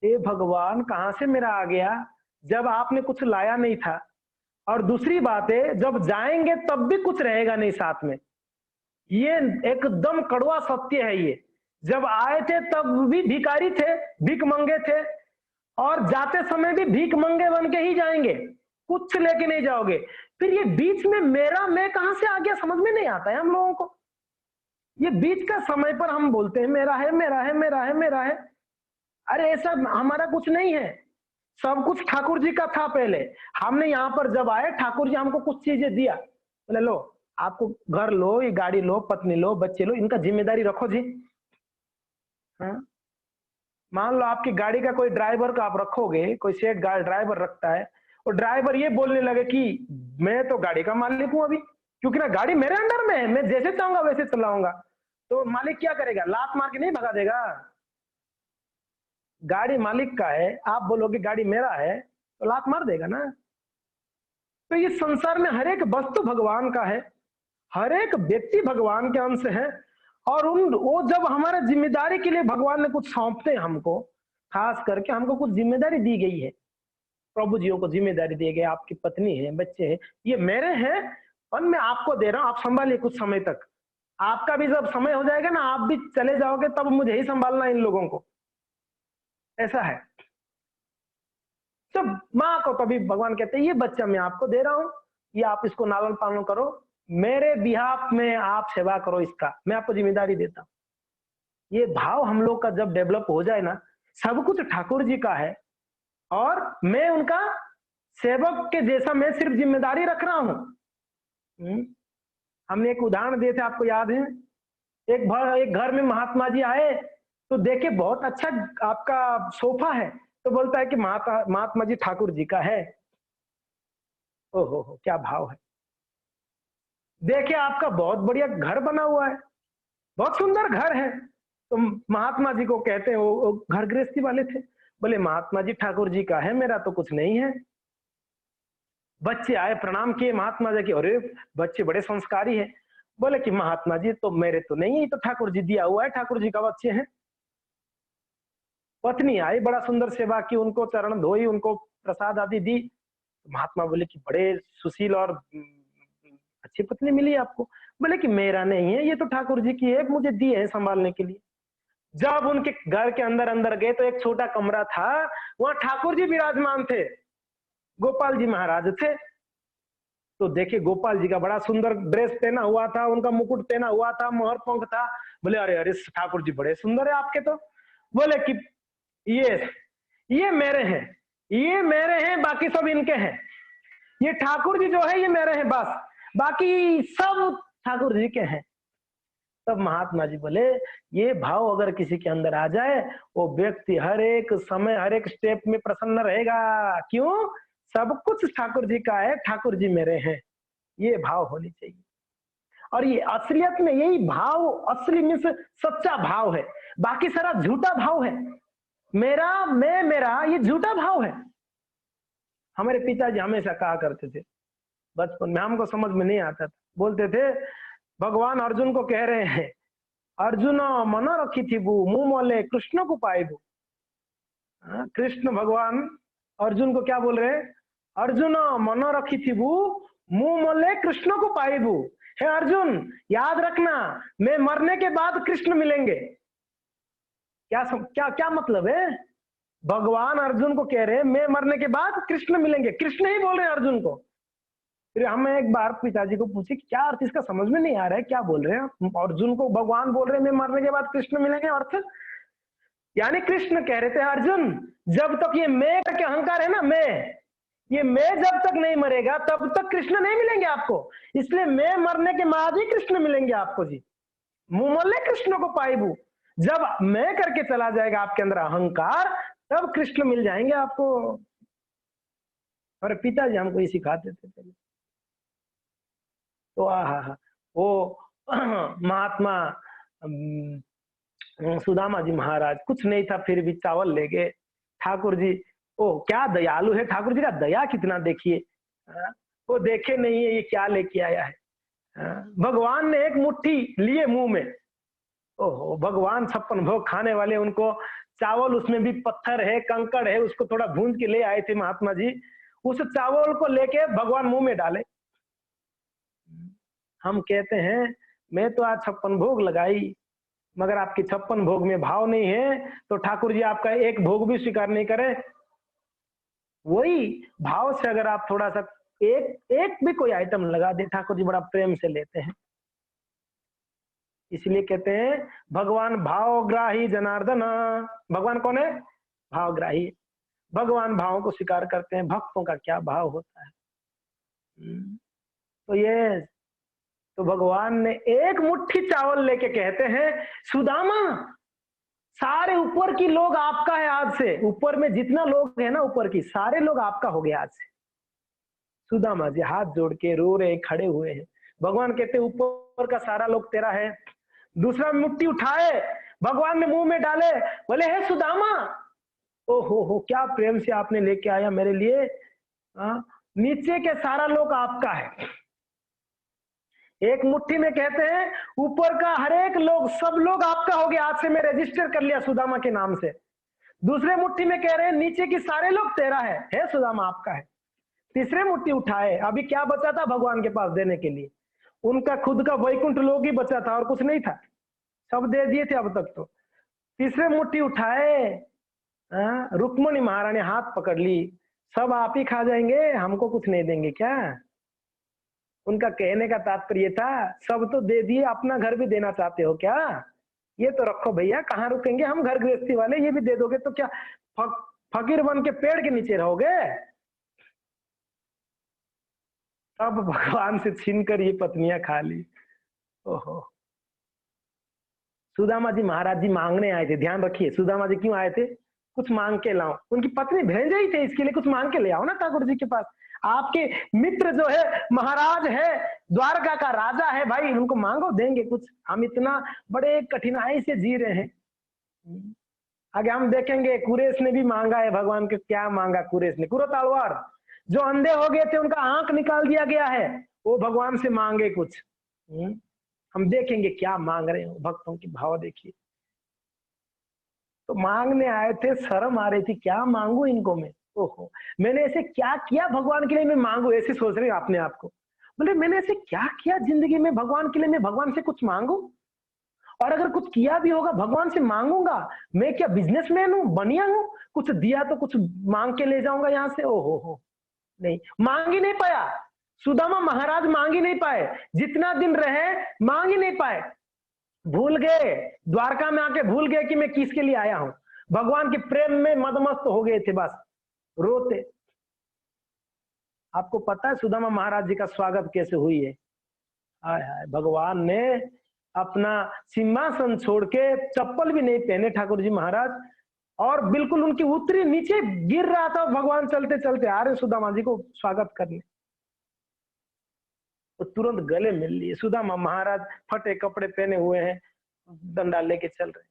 हे भगवान कहां से मेरा आ गया, जब आपने कुछ लाया नहीं था। और दूसरी बात है, जब जाएंगे तब भी कुछ रहेगा नहीं साथ में, ये एकदम कड़वा सत्य है ये। जब आए थे तब भी भिखारी थे, भीख मंगे थे, और जाते समय भी भीख मंगे बन के ही जाएंगे, कुछ लेके नहीं जाओगे। फिर ये बीच में मेरा मैं कहां से आ गया, समझ में नहीं आता है हम लोगों को। ये बीच का समय पर हम बोलते हैं मेरा है मेरा है मेरा है मेरा है, अरे ऐसा हमारा कुछ नहीं है, सब कुछ ठाकुर जी का था पहले। हमने यहाँ पर जब आए, ठाकुर जी हमको कुछ चीजें दिया, बोले लो आपको घर लो, ये गाड़ी लो, पत्नी लो, बच्चे लो, इनका जिम्मेदारी रखो जी। हाँ, मान लो आपकी गाड़ी का कोई ड्राइवर का आप रखोगे, कोई सेठ गाड़ी ड्राइवर रखता है, और ड्राइवर ये बोलने लगे कि मैं तो गाड़ी का मालिक हूं अभी, क्योंकि ना गाड़ी मेरे अंडर में है, मैं जैसे चाहूंगा वैसे चलाऊंगा, तो मालिक क्या करेगा, लात मार के नहीं भगा देगा। गाड़ी मालिक का है, आप बोलोगे गाड़ी मेरा है, तो लात मार देगा ना। तो ये संसार में हर एक वस्तु भगवान का है, हर एक व्यक्ति भगवान के अंश है, और उन वो जब हमारे जिम्मेदारी के लिए भगवान ने कुछ सौंपते हैं हमको, खास करके हमको कुछ जिम्मेदारी दी गई है, प्रभु जियों को जिम्मेदारी दी गई, आपकी पत्नी है, बच्चे हैं, ये मेरे हैं, और मैं आपको दे रहा हूं, आप संभालिए कुछ समय तक। आपका भी जब समय हो जाएगा ना, आप भी चले जाओगे, तब मुझे ही संभालना इन लोगों को, ऐसा है। जब माँ को कभी भगवान कहते हैं ये बच्चा मैं आपको दे रहा हूं, ये आप इसको लालन पालन करो, मेरे बिहाफ में आप सेवा करो इसका, मैं आपको जिम्मेदारी देता हूं। ये भाव हम लोग का जब डेवलप हो जाए ना, सब कुछ ठाकुर जी का है, और मैं उनका सेवक के जैसा मैं सिर्फ जिम्मेदारी रख रहा हूं। हमने एक उदाहरण दिए थे, आपको याद है, एक घर में महात्मा जी आए, तो देखे बहुत अच्छा आपका सोफा है, तो बोलता है कि महात्मा जी ठाकुर जी का है। ओहो क्या भाव है, देखे आपका बहुत बढ़िया घर बना हुआ है, बहुत सुंदर घर है। तो महात्मा जी को कहते हैं, वो घर गृहस्थी वाले थे, बोले महात्मा जी ठाकुर जी का है, मेरा तो कुछ नहीं है। बच्चे आए, प्रणाम किए महात्मा जी के, अरे बच्चे बड़े संस्कारी है, बोले कि महात्मा जी तो मेरे तो नहीं है, तो ठाकुर जी दिया हुआ है, ठाकुर जी का बच्चे हैं। पत्नी आई, बड़ा सुंदर सेवा की, उनको चरण धोई, उनको प्रसाद आदि दी। महात्मा बोले कि बड़े सुशील और अच्छी पत्नी मिली आपको। बोले कि मेरा नहीं है, ये तो ठाकुर जी की है, मुझे दी है संभालने के लिए। जब उनके घर के अंदर अंदर गए तो एक छोटा कमरा था, वहां ठाकुर जी विराजमान थे, गोपाल जी महाराज थे। तो देखिए गोपाल जी का बड़ा सुंदर ड्रेस पहना हुआ था, उनका मुकुट पहना हुआ था, मोहर पंख था। बोले अरे अरे ठाकुर जी बड़े सुंदर है आपके। तो बोले कि ये मेरे हैं, ये मेरे हैं, बाकी सब इनके हैं। ये ठाकुर जी जो है ये मेरे हैं बस, बाकी सब ठाकुर जी के हैं। तब महात्मा जी बोले ये भाव अगर किसी के अंदर आ जाए, वो व्यक्ति हर एक समय हर एक स्टेप में प्रसन्न रहेगा। क्यों? सब कुछ ठाकुर जी का है, ठाकुर जी मेरे हैं, ये भाव होनी चाहिए। और ये असलियत में यही भाव असली में से सच्चा भाव है, बाकी सारा झूठा भाव है। मेरा, मैं, मेरा, ये झूठा भाव है। हमारे पिताजी हमेशा कहा करते थे, बचपन में हमको समझ में नहीं आता था, बोलते थे भगवान अर्जुन को कह रहे हैं, अर्जुन मन रखी थी वो मुंह मोले कृष्ण को पाएबू। कृष्ण भगवान अर्जुन को क्या बोल रहे हैं, अर्जुन मन रखी थी वो मुंह मोले कृष्ण को पाएबू। हे अर्जुन, याद रखना, मैं मरने के बाद कृष्ण मिलेंगे। क्या क्या मतलब है? भगवान अर्जुन को कह रहे हैं मैं मरने के बाद कृष्ण मिलेंगे, कृष्ण ही बोल रहे हैं अर्जुन को। फिर हम एक बार पिताजी को पूछे कि क्या अर्थ इसका समझ में नहीं आ रहा है, क्या बोल रहे हैं? अर्जुन को भगवान बोल रहे हैं मैं मरने के बाद कृष्ण मिलेंगे, अर्थ यानी कृष्ण कह रहे थे अर्जुन, जब तक ये मैं करके अहंकार है ना, ये मैं जब तक नहीं मरेगा तब तक कृष्ण नहीं मिलेंगे आपको, इसलिए मैं मरने के बाद ही कृष्ण मिलेंगे आपको जी। मुमल्ले कृष्ण को पाइबू, जब मैं करके चला जाएगा आपके अंदर अहंकार, तब कृष्ण मिल जाएंगे आपको। और पिताजी हमको ये सिखाते थे पहले। तो वो महात्मा सुदामा जी महाराज कुछ नहीं था, फिर भी चावल ले गए। ठाकुर जी, ओ क्या दयालु है ठाकुर जी का दया कितना देखिए, वो देखे नहीं है ये क्या लेके आया है। भगवान ने एक मुट्ठी लिए मुंह में, ओहो भगवान 56 भोग खाने वाले, उनको चावल उसमें भी पत्थर है कंकड़ है, उसको थोड़ा भूंज के ले आए थे महात्मा जी, उस चावल को लेके भगवान मुंह में डाले। हम कहते हैं मैं तो आज 56 भोग लगाई, मगर आपकी 56 भोग में भाव नहीं है, तो ठाकुर जी आपका एक भोग भी स्वीकार नहीं करे। वही भाव से अगर आप थोड़ा सा एक भी कोई आइटम लगा दे, ठाकुर जी बड़ा प्रेम से लेते हैं। इसलिए कहते हैं भगवान भावग्राही जनार्दन। भगवान कौन है? भावग्राही। भगवान भावों को स्वीकार करते हैं, भक्तों का क्या भाव होता है। तो ये तो भगवान ने एक मुट्ठी चावल लेके कहते हैं सुदामा, सारे ऊपर की लोग आपका है आज से, ऊपर में जितना लोग है ना ऊपर की, सारे लोग आपका हो गया आज से। सुदामा जी हाथ जोड़ के रो रहे खड़े हुए हैं। भगवान कहते ऊपर का सारा लोग तेरा है। दूसरा मुट्ठी उठाए भगवान ने मुंह में डाले, बोले हे सुदामा, हो क्या प्रेम से आपने लेके आया मेरे लिए। नीचे के सारा लोग आपका है। एक मुट्ठी में कहते हैं ऊपर का हर एक लोग, सब लोग आपका हो गया आज से, मैं रजिस्टर कर लिया सुदामा के नाम से। दूसरे मुट्ठी में कह रहे हैं नीचे की सारे लोग तेरा है सुदामा आपका है। तीसरे मुट्ठी उठाए, अभी क्या बचा था भगवान के पास देने के लिए? उनका खुद का वैकुंठ लोग ही बचा था और कुछ नहीं था, सब दे दिए थे अब तक तो। तीसरे मुट्ठी उठाए, रुक्मणी महारानी हाथ पकड़ ली, सब आप ही खा जाएंगे, हमको कुछ नहीं देंगे क्या? उनका कहने का तात्पर्य था सब तो दे दिए, अपना घर भी देना चाहते हो क्या? ये तो रखो भैया, कहाँ रुकेंगे हम घर गृहस्थी वाले, ये भी दे दोगे तो क्या फकीर बन के पेड़ के नीचे रहोगे? अब भगवान से छीनकर ये पत्नियां खा ली। ओहो, सुदामा जी महाराज जी मांगने आए थे, ध्यान रखिए सुदामा जी क्यों आए थे? कुछ मांग के लाओ। उनकी पत्नी भेज ही थे इसके लिए, कुछ मांग के ले आओ ना ठाकुर जी के पास। आपके मित्र जो है महाराज है, द्वारका का राजा है भाई, उनको मांगो देंगे कुछ। हम इतना बड़े कठिनाई से जी रहे हैं। आगे हम देखेंगे कुरेश ने भी मांगा है भगवान के। क्या मांगा कुरेश ने? कुरो तलवार, जो अंधे हो गए थे उनका आंख निकाल दिया गया है, वो भगवान से मांगे कुछ। हम देखेंगे क्या मांग रहे हो, भक्तों की भाव देखिए। तो मांगने आए थे, शर्म आ रही थी, क्या मांगू इनको मैं। ओहो, मैंने ऐसे क्या किया भगवान के लिए मैं मांगू, ऐसे सोच रहे अपने आप को। बोले मैंने ऐसे क्या किया जिंदगी में भगवान के लिए मैं भगवान से कुछ मांगू? और अगर कुछ किया भी होगा भगवान से मांगूंगा, मैं क्या बिजनेसमैन हूँ, बनिया हूँ? कुछ दिया तो कुछ मांग के ले जाऊंगा यहाँ से? ओहो हो, नहीं, मांग ही नहीं पाया। सुदामा महाराज मांग ही नहीं पाए, जितना दिन रहे मांग ही नहीं पाए। भूल गए, द्वारका में आके भूल गए कि मैं किसके लिए आया हूं। भगवान के प्रेम में मदमस्त हो गए थे, बस रोते। आपको पता है सुदामा महाराज जी का स्वागत कैसे हुई है? हाय हाय, भगवान ने अपना सिंहासन छोड़ के, चप्पल भी नहीं पहने ठाकुर जी महाराज, और बिल्कुल उनकी उत्तरी नीचे गिर रहा था, भगवान चलते चलते आ रहे सुदामा जी को स्वागत करने, तो तुरंत गले मिल लिए। सुदामा महाराज फटे कपड़े पहने हुए हैं, डंडा लेके चल रहे हैं।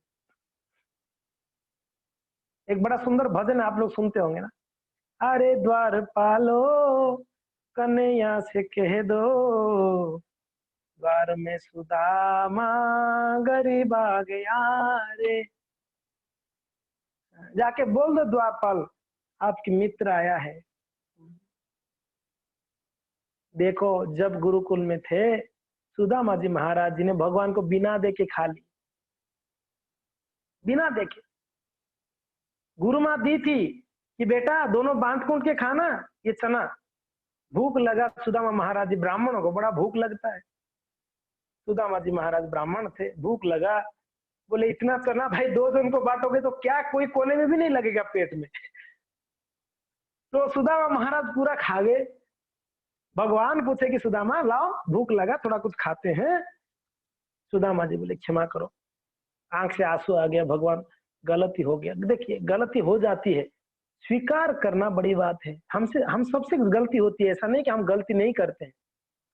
एक बड़ा सुंदर भजन है, आप लोग सुनते होंगे ना, अरे द्वार पालो कन्हैया से कह दो, द्वार में सुदामा गरीब आ गया रे, जाके बोल दो द्वारपाल आपकी मित्र आया है। देखो जब गुरुकुल में थे सुदामा जी महाराज जी ने भगवान को बिना देखे खा ली, बिना देखे। गुरु माँ दी थी कि बेटा दोनों बांध कूट के खाना ये चना। भूख लगा सुदामा महाराज जी, ब्राह्मणों को बड़ा भूख लगता है, सुदामा जी महाराज ब्राह्मण थे, भूख लगा, बोले इतना चना भाई 2 जन को बांटोगे तो क्या कोई कोने में भी नहीं लगेगा पेट में। तो सुदामा महाराज पूरा खा गए। भगवान पूछे कि सुदामा लाओ भूख लगा थोड़ा कुछ खाते हैं। सुदामा जी बोले क्षमा करो, आंख से आंसू आ गया, भगवान गलती हो गया। देखिए गलती हो जाती है, स्वीकार करना बड़ी बात है। हम सबसे गलती होती है, ऐसा नहीं कि हम गलती नहीं करते हैं,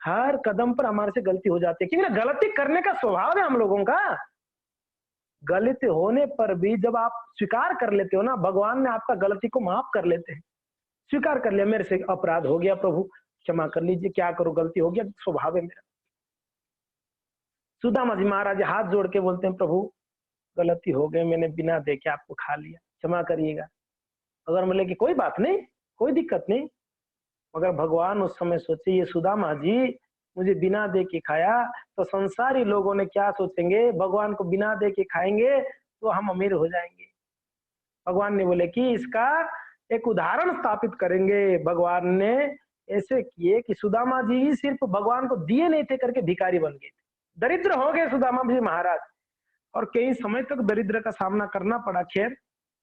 हर कदम पर हमारे से गलती हो जाती है, क्योंकि गलती करने का स्वभाव है हम लोगों का। गलती होने पर भी जब आप स्वीकार कर लेते हो ना, भगवान ने आपका गलती को माफ कर लेते हैं। स्वीकार कर लिया, मेरे से अपराध हो गया प्रभु क्षमा कर लीजिए, क्या करो गलती हो गया, स्वभाव है मेरा। सुदामा जी महाराज हाथ जोड़ के बोलते हैं प्रभु गलती हो गई, मैंने बिना देखे आपको खा लिया, क्षमा करिएगा। अगर बोले कि कोई बात नहीं, कोई दिक्कत नहीं, मगर भगवान उस समय सोचे ये सुदामा जी मुझे बिना दे के खाया तो संसारी लोगों ने क्या सोचेंगे, भगवान को बिना दे के खाएंगे तो हम अमीर हो जाएंगे। भगवान ने बोले कि इसका एक उदाहरण स्थापित करेंगे। भगवान ने ऐसे किए कि सुदामा जी सिर्फ भगवान को दिए नहीं थे करके भिखारी बन गए, दरिद्र हो गए सुदामा जी महाराज, और कई समय तक दरिद्र का सामना करना पड़ा। खैर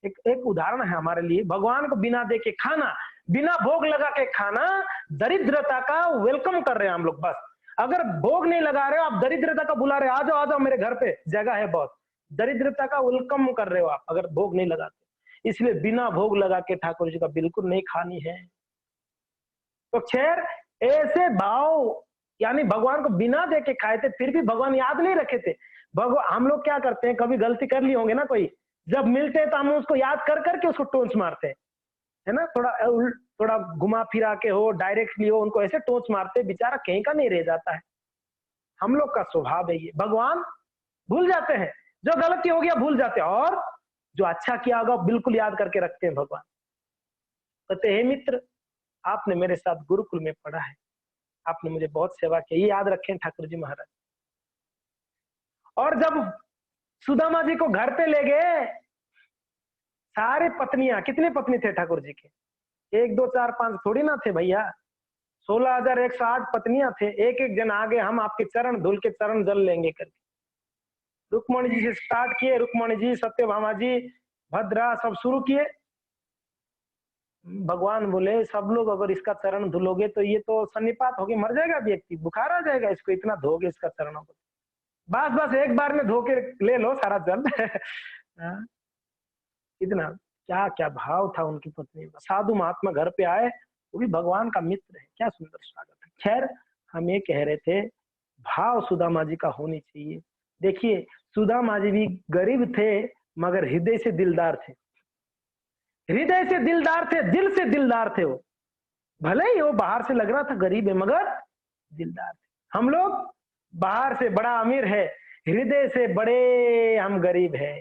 एक उदाहरण है हमारे लिए, भगवान को बिना दे के खाना, बिना भोग लगा के खाना, दरिद्रता का वेलकम कर रहे हैं हम लोग। बस अगर भोग नहीं लगा रहे हो आप, दरिद्रता का बुला रहे हो, आ जाओ मेरे घर पे जगह है बहुत, दरिद्रता का वेलकम कर रहे हो आप अगर भोग नहीं लगाते। इसलिए बिना भोग लगा के ठाकुर जी का बिल्कुल नहीं खानी है। तो खैर ऐसे भाव, यानी भगवान को बिना दे के खाए थे, फिर भी भगवान याद नहीं रखे थे। भगवान, हम लोग क्या करते हैं, कभी गलती कर ली होंगे ना कोई, जब मिलते हैं तो हम उसको याद कर करके उसको टोंच मारते हैं, है ना, थोड़ा घुमा फिरा के हो, डायरेक्टली हो, उनको ऐसे टोंच मारते, बेचारा कहीं का नहीं रह जाता है। हम लोग का स्वभाव है ये, भगवान भूल जाते हैं, जो गलती हो गया भूल जाते हैं, और जो अच्छा किया होगा बिल्कुल याद करके रखते हैं भगवान। कहते हे मित्र, आपने मेरे साथ गुरुकुल में पढ़ा है, आपने मुझे बहुत सेवा की, ये याद रखें ठाकुर जी महाराज। और जब सुदामा जी को घर पे ले गए, सारे पत्नियां, कितने पत्नी थे ठाकुर जी के, 1 2 4 5 थोड़ी ना थे भैया, 16,108 पत्नियां थे। एक एक जन आगे, हम आपके चरण धुल के चरण जल लेंगे करके। रुक्मणी जी से स्टार्ट किए, रुक्मणी जी, सत्यभामा जी, भद्रा, सब शुरू किए। भगवान बोले सब लोग अगर इसका चरण धुलोगे तो ये तो सन्निपात होके मर जाएगा व्यक्ति, बुखार आ जाएगा इसको, इतना धोगे इसका चरणों को। बस बस एक बार में धो के ले लो सारा जल। इतना क्या क्या भाव था उनकी पत्नी का। साधु महात्मा घर पे आए, वो भी भगवान का मित्र है, क्या सुंदर स्वागत है। खैर हम ये कह रहे थे, भाव सुदामा जी का होनी चाहिए। देखिए सुदामा जी भी गरीब थे मगर हृदय से दिलदार थे, हृदय से दिलदार थे, दिल से दिलदार थे वो। भले ही वो बाहर से लग रहा था गरीब है मगर दिलदार थे। हम लोग बाहर से बड़ा अमीर है, हृदय से बड़े हम गरीब है,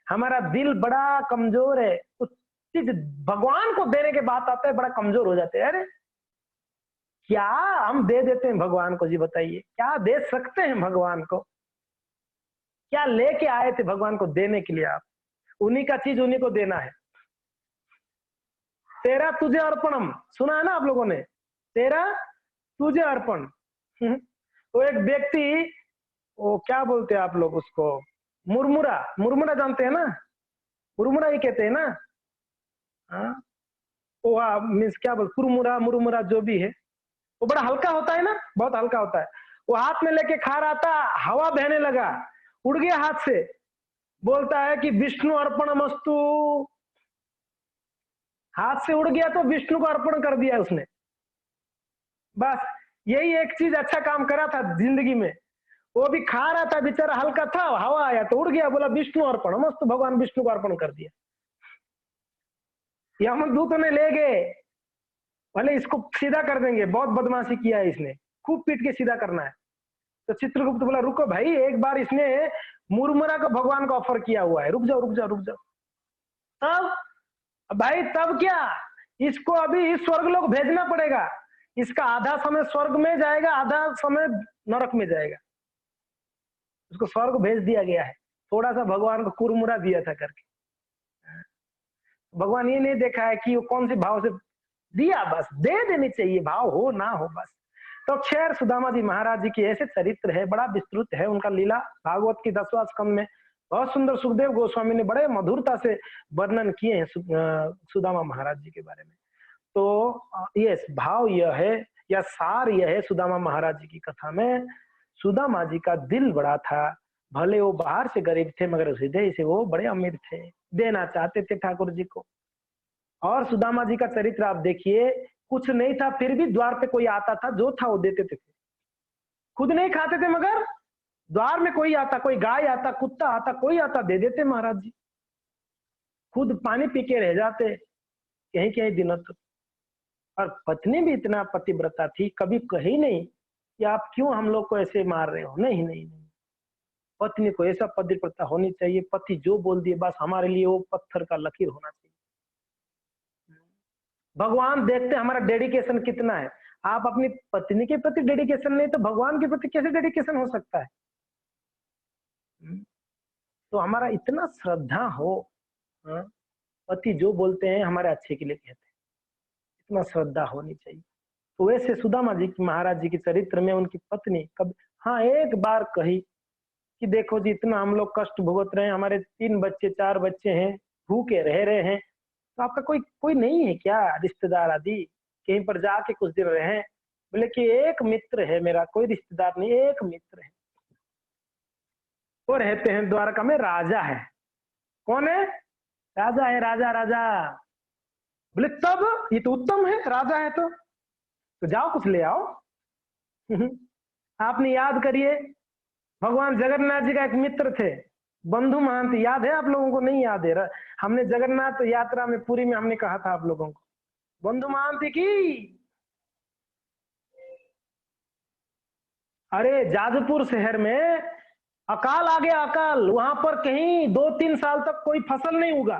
हमारा दिल बड़ा कमजोर है। उस चीज भगवान को देने के बाद आता है बड़ा कमजोर हो जाते हैं। अरे क्या हम दे देते हैं भगवान को, जी बताइए, क्या दे सकते हैं भगवान को? क्या लेके आए थे भगवान को देने के लिए? आप उन्हीं का चीज उन्हीं को देना है। तेरा तुझे अर्पणम, सुना है ना आप लोगों ने, तेरा तुझे अर्पण। तो एक व्यक्ति, वो क्या बोलते हैं आप लोग उसको, मुरमुरा, मुरमुरा जानते हैं ना, मुरमुरा ही कहते हैं ना, हाँ वो मीन्स क्या बोल, कुरमुरा मुरमुरा जो भी है, वो बड़ा हल्का होता है ना, बहुत हल्का होता है। वो हाथ में लेके खा रहा था, हवा बहने लगा, उड़ गया हाथ से, बोलता है कि विष्णु अर्पणमस्तु, हाथ से उड़ गया तो विष्णु को अर्पण कर दिया उसने। बस यही एक चीज अच्छा काम करा था जिंदगी में। वो भी खा रहा था बेचारा, हल्का था, हवा आया तो उड़ गया, बोला विष्णु अर्पणमस्तु, भगवान विष्णु को अर्पण कर दिया। यमदूत ने ले गए, भले इसको सीधा कर देंगे, बहुत बदमाशी किया है इसने, खूब पीट के सीधा करना है। तो चित्रगुप्त बोला रुको भाई, एक बार इसने मुरमुरा को भगवान को ऑफर किया हुआ है, रुक जाओ रुक जाओ रुक जाओ। तब भाई तब क्या, इसको अभी स्वर्गलोक भेजना पड़ेगा। इसका आधा समय स्वर्ग में जाएगा, आधा समय नरक में जाएगा। उसको स्वर्ग भेज दिया गया है, थोड़ा सा भगवान को कुरमुरा दिया था करके। भगवान ये नहीं देखा है कि वो कौन से भाव से दिया, बस दे देनी चाहिए, भाव हो ना हो बस। तो खैर सुदामा जी महाराज जी की ऐसे चरित्र है, बड़ा विस्तृत है उनका लीला। भागवत की 10वां स्कंद में बहुत सुंदर सुखदेव गोस्वामी ने बड़े मधुरता से वर्णन किए हैं सुदामा महाराज जी के बारे में। तो ये भाव यह है या सार यह है सुदामा महाराज जी की कथा में, सुदामा जी का दिल बड़ा था, भले वो बाहर से गरीब थे मगर हृदय से वो बड़े अमीर थे, देना चाहते थे ठाकुर जी को। और सुदामा जी का चरित्र आप देखिए, कुछ नहीं था फिर भी द्वार पे कोई आता था, जो था वो देते थे। खुद नहीं खाते थे मगर द्वार में कोई आता, कोई गाय आता, कुत्ता आता, कोई आता, दे देते महाराज जी। खुद पानी पी के रह जाते कहीं कहीं दिनों तक। और पत्नी भी इतना पतिव्रता थी, कभी कही नहीं कि आप क्यों हम लोग को ऐसे मार रहे हो, नहीं नहीं नहीं। पत्नी को ऐसा पतिव्रता होनी चाहिए, पति जो बोल दिए बस हमारे लिए वो पत्थर का लकीर होना चाहिए। भगवान देखते हमारा डेडिकेशन कितना है। आप अपनी पत्नी के प्रति डेडिकेशन नहीं तो भगवान के प्रति कैसे डेडिकेशन हो सकता है। तो हमारा इतना श्रद्धा हो, पति जो बोलते हैं हमारे अच्छे के लिए कहते हैं, इतना श्रद्धा होनी चाहिए। तो वैसे सुदामा जी महाराज जी के चरित्र में उनकी पत्नी कभी हाँ एक बार कही कि देखो जी इतना हम लोग कष्ट भुगत रहे हैं, हमारे 3 बच्चे 4 बच्चे हैं, भूखे रह रहे हैं, तो आपका कोई नहीं है क्या रिश्तेदार आदि, कहीं पर जाके कुछ दिन रहे। बोले कि एक मित्र है मेरा, कोई रिश्तेदार नहीं, एक मित्र है, वो रहते हैं द्वारका में, राजा है। कौन है? राजा है, राजा राजा। बोले तब ये तो उत्तम है, राजा है तो जाओ कुछ ले आओ। आपने याद करिए, भगवान जगन्नाथ जी का एक मित्र थे बंधु महांती, याद है आप लोगों को? नहीं याद है? हमने जगन्नाथ यात्रा में पूरी में हमने कहा था आप लोगों को, बंधु महांती की। अरे जाजपुर शहर में अकाल आ गया, अकाल। वहां पर कहीं 2-3 साल तक कोई फसल नहीं उगा।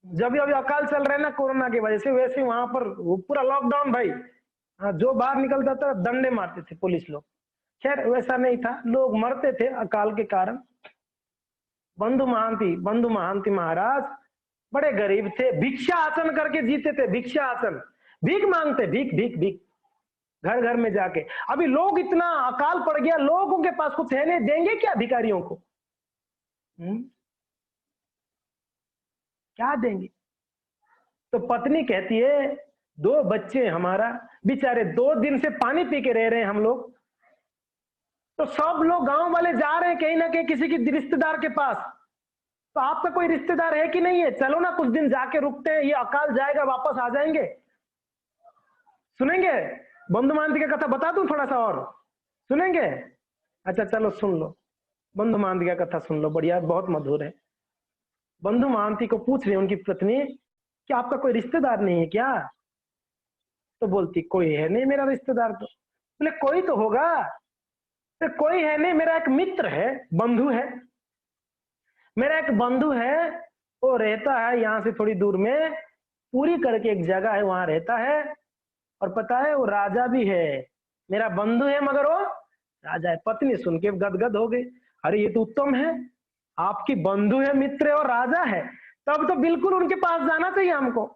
जब अभी अकाल चल रहा है ना कोरोना की वजह से, वैसे वहां पर पूरा लॉकडाउन भाई। जो बाहर निकलता था डंडे मारते थे पुलिस लोग। खैर वैसा नहीं था, लोग मरते थे अकाल के कारण। बंधु महांती महाराज बड़े गरीब थे, भिक्षा आसन करके जीते थे, भिक्षा आसन, भीख मांगते, भीख भीख भीख घर घर में जाके। अभी लोग इतना अकाल पड़ गया, लोगों के पास कुछ है नहीं, देंगे क्या भिखारियों को? क्या देंगे? तो पत्नी कहती है 2 बच्चे हमारा, बेचारे 2 दिन से पानी पी के रह रहे हैं हम लोग। तो सब लोग गांव वाले जा रहे हैं कहीं ना कहीं किसी की रिश्तेदार के पास। तो आपका कोई रिश्तेदार है कि नहीं है? चलो ना कुछ दिन जाके रुकते हैं, ये अकाल जाएगा वापस आ जाएंगे। सुनेंगे? बंधु महांती की कथा बता दूं थोड़ा सा और? सुनेंगे? अच्छा चलो सुन लो, बंधु महांती की कथा सुन लो, बढ़िया, बहुत मधुर है। बंधु महांती को पूछ रही उनकी पत्नी कि आपका कोई रिश्तेदार नहीं है क्या? तो बोलती कोई है नहीं मेरा रिश्तेदार। तो बोले कोई तो होगा। तो कोई है नहीं, मेरा एक मित्र है, बंधु है, मेरा एक बंधु है, वो रहता है यहाँ से थोड़ी दूर में, पूरी करके एक जगह है, वहां रहता है। और पता है वो राजा भी है, मेरा बंधु है मगर वो राजा है। पत्नी सुन के गदगद हो गई, अरे ये तो उत्तम है, आपकी बंधु है, मित्र है और राजा है, तब तो बिल्कुल उनके पास जाना चाहिए हमको।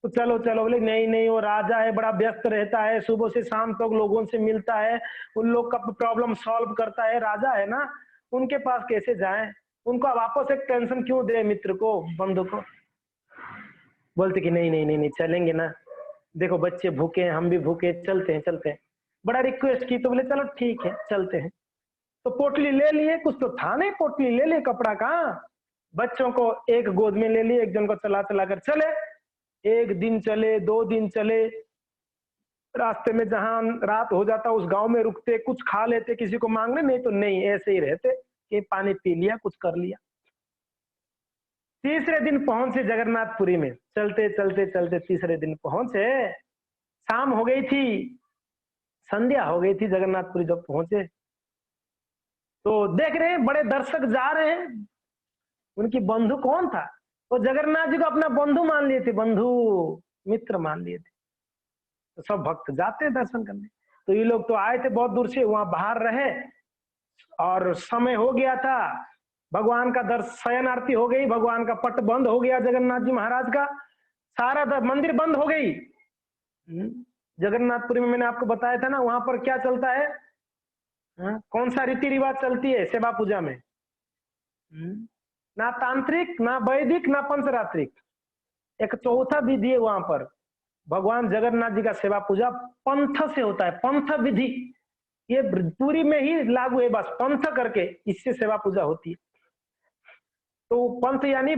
तो चलो चलो। बोले नहीं नहीं, वो राजा है, बड़ा व्यस्त रहता है, सुबह से शाम तक लोगों से मिलता है, उन लोग का प्रॉब्लम सॉल्व करता है, राजा है ना, उनके पास कैसे जाएं? उनको वापस एक टेंशन क्यों दे मित्र को, बंधु को? बोलते कि नहीं नहीं नहीं नहीं, चलेंगे ना, देखो बच्चे भूखे हैं, हम भी भूखे, चलते हैं चलते हैं। बड़ा रिक्वेस्ट की तो बोले चलो ठीक है चलते हैं। तो पोटली ले लिए, कुछ तो था नहीं, पोटली ले लिए कपड़ा का, बच्चों को एक गोद में ले लिए, एक जन को चला चला कर चले। एक दिन चले, 2 दिन चले, रास्ते में जहां रात हो जाता उस गांव में रुकते, कुछ खा लेते, किसी को मांगने, नहीं तो नहीं, ऐसे ही रहते कि पानी पी लिया, कुछ कर लिया। तीसरे दिन पहुंचे जगन्नाथपुरी में, चलते चलते चलते तीसरे दिन पहुंचे, शाम हो गई थी, संध्या हो गई थी जगन्नाथपुरी जब पहुंचे। तो देख रहे हैं बड़े दर्शक जा रहे हैं, उनकी बंधु कौन था, वो जगन्नाथ जी को अपना बंधु मान लिए थे, बंधु मित्र मान लिए थे। तो सब भक्त जाते हैं दर्शन करने। तो ये लोग तो आए थे बहुत दूर से, वहां बाहर रहे और समय हो गया था, भगवान का शयन आरती हो गई, भगवान का पट बंद हो गया, जगन्नाथ जी महाराज का सारा मंदिर बंद हो गई। जगन्नाथपुरी में मैंने आपको बताया था ना, वहां पर क्या चलता है, कौन सा रीति रिवाज चलती है सेवा पूजा में, ना तांत्रिक, ना वैदिक, ना पंचरात्रिक, एक चौथा विधि है वहां पर। भगवान जगन्नाथ जी का सेवा पूजा पंथ से होता है, पंथ विधि, ये पूरी में ही लागू है, बस पंथ करके इससे सेवा पूजा होती है। तो पंथ यानी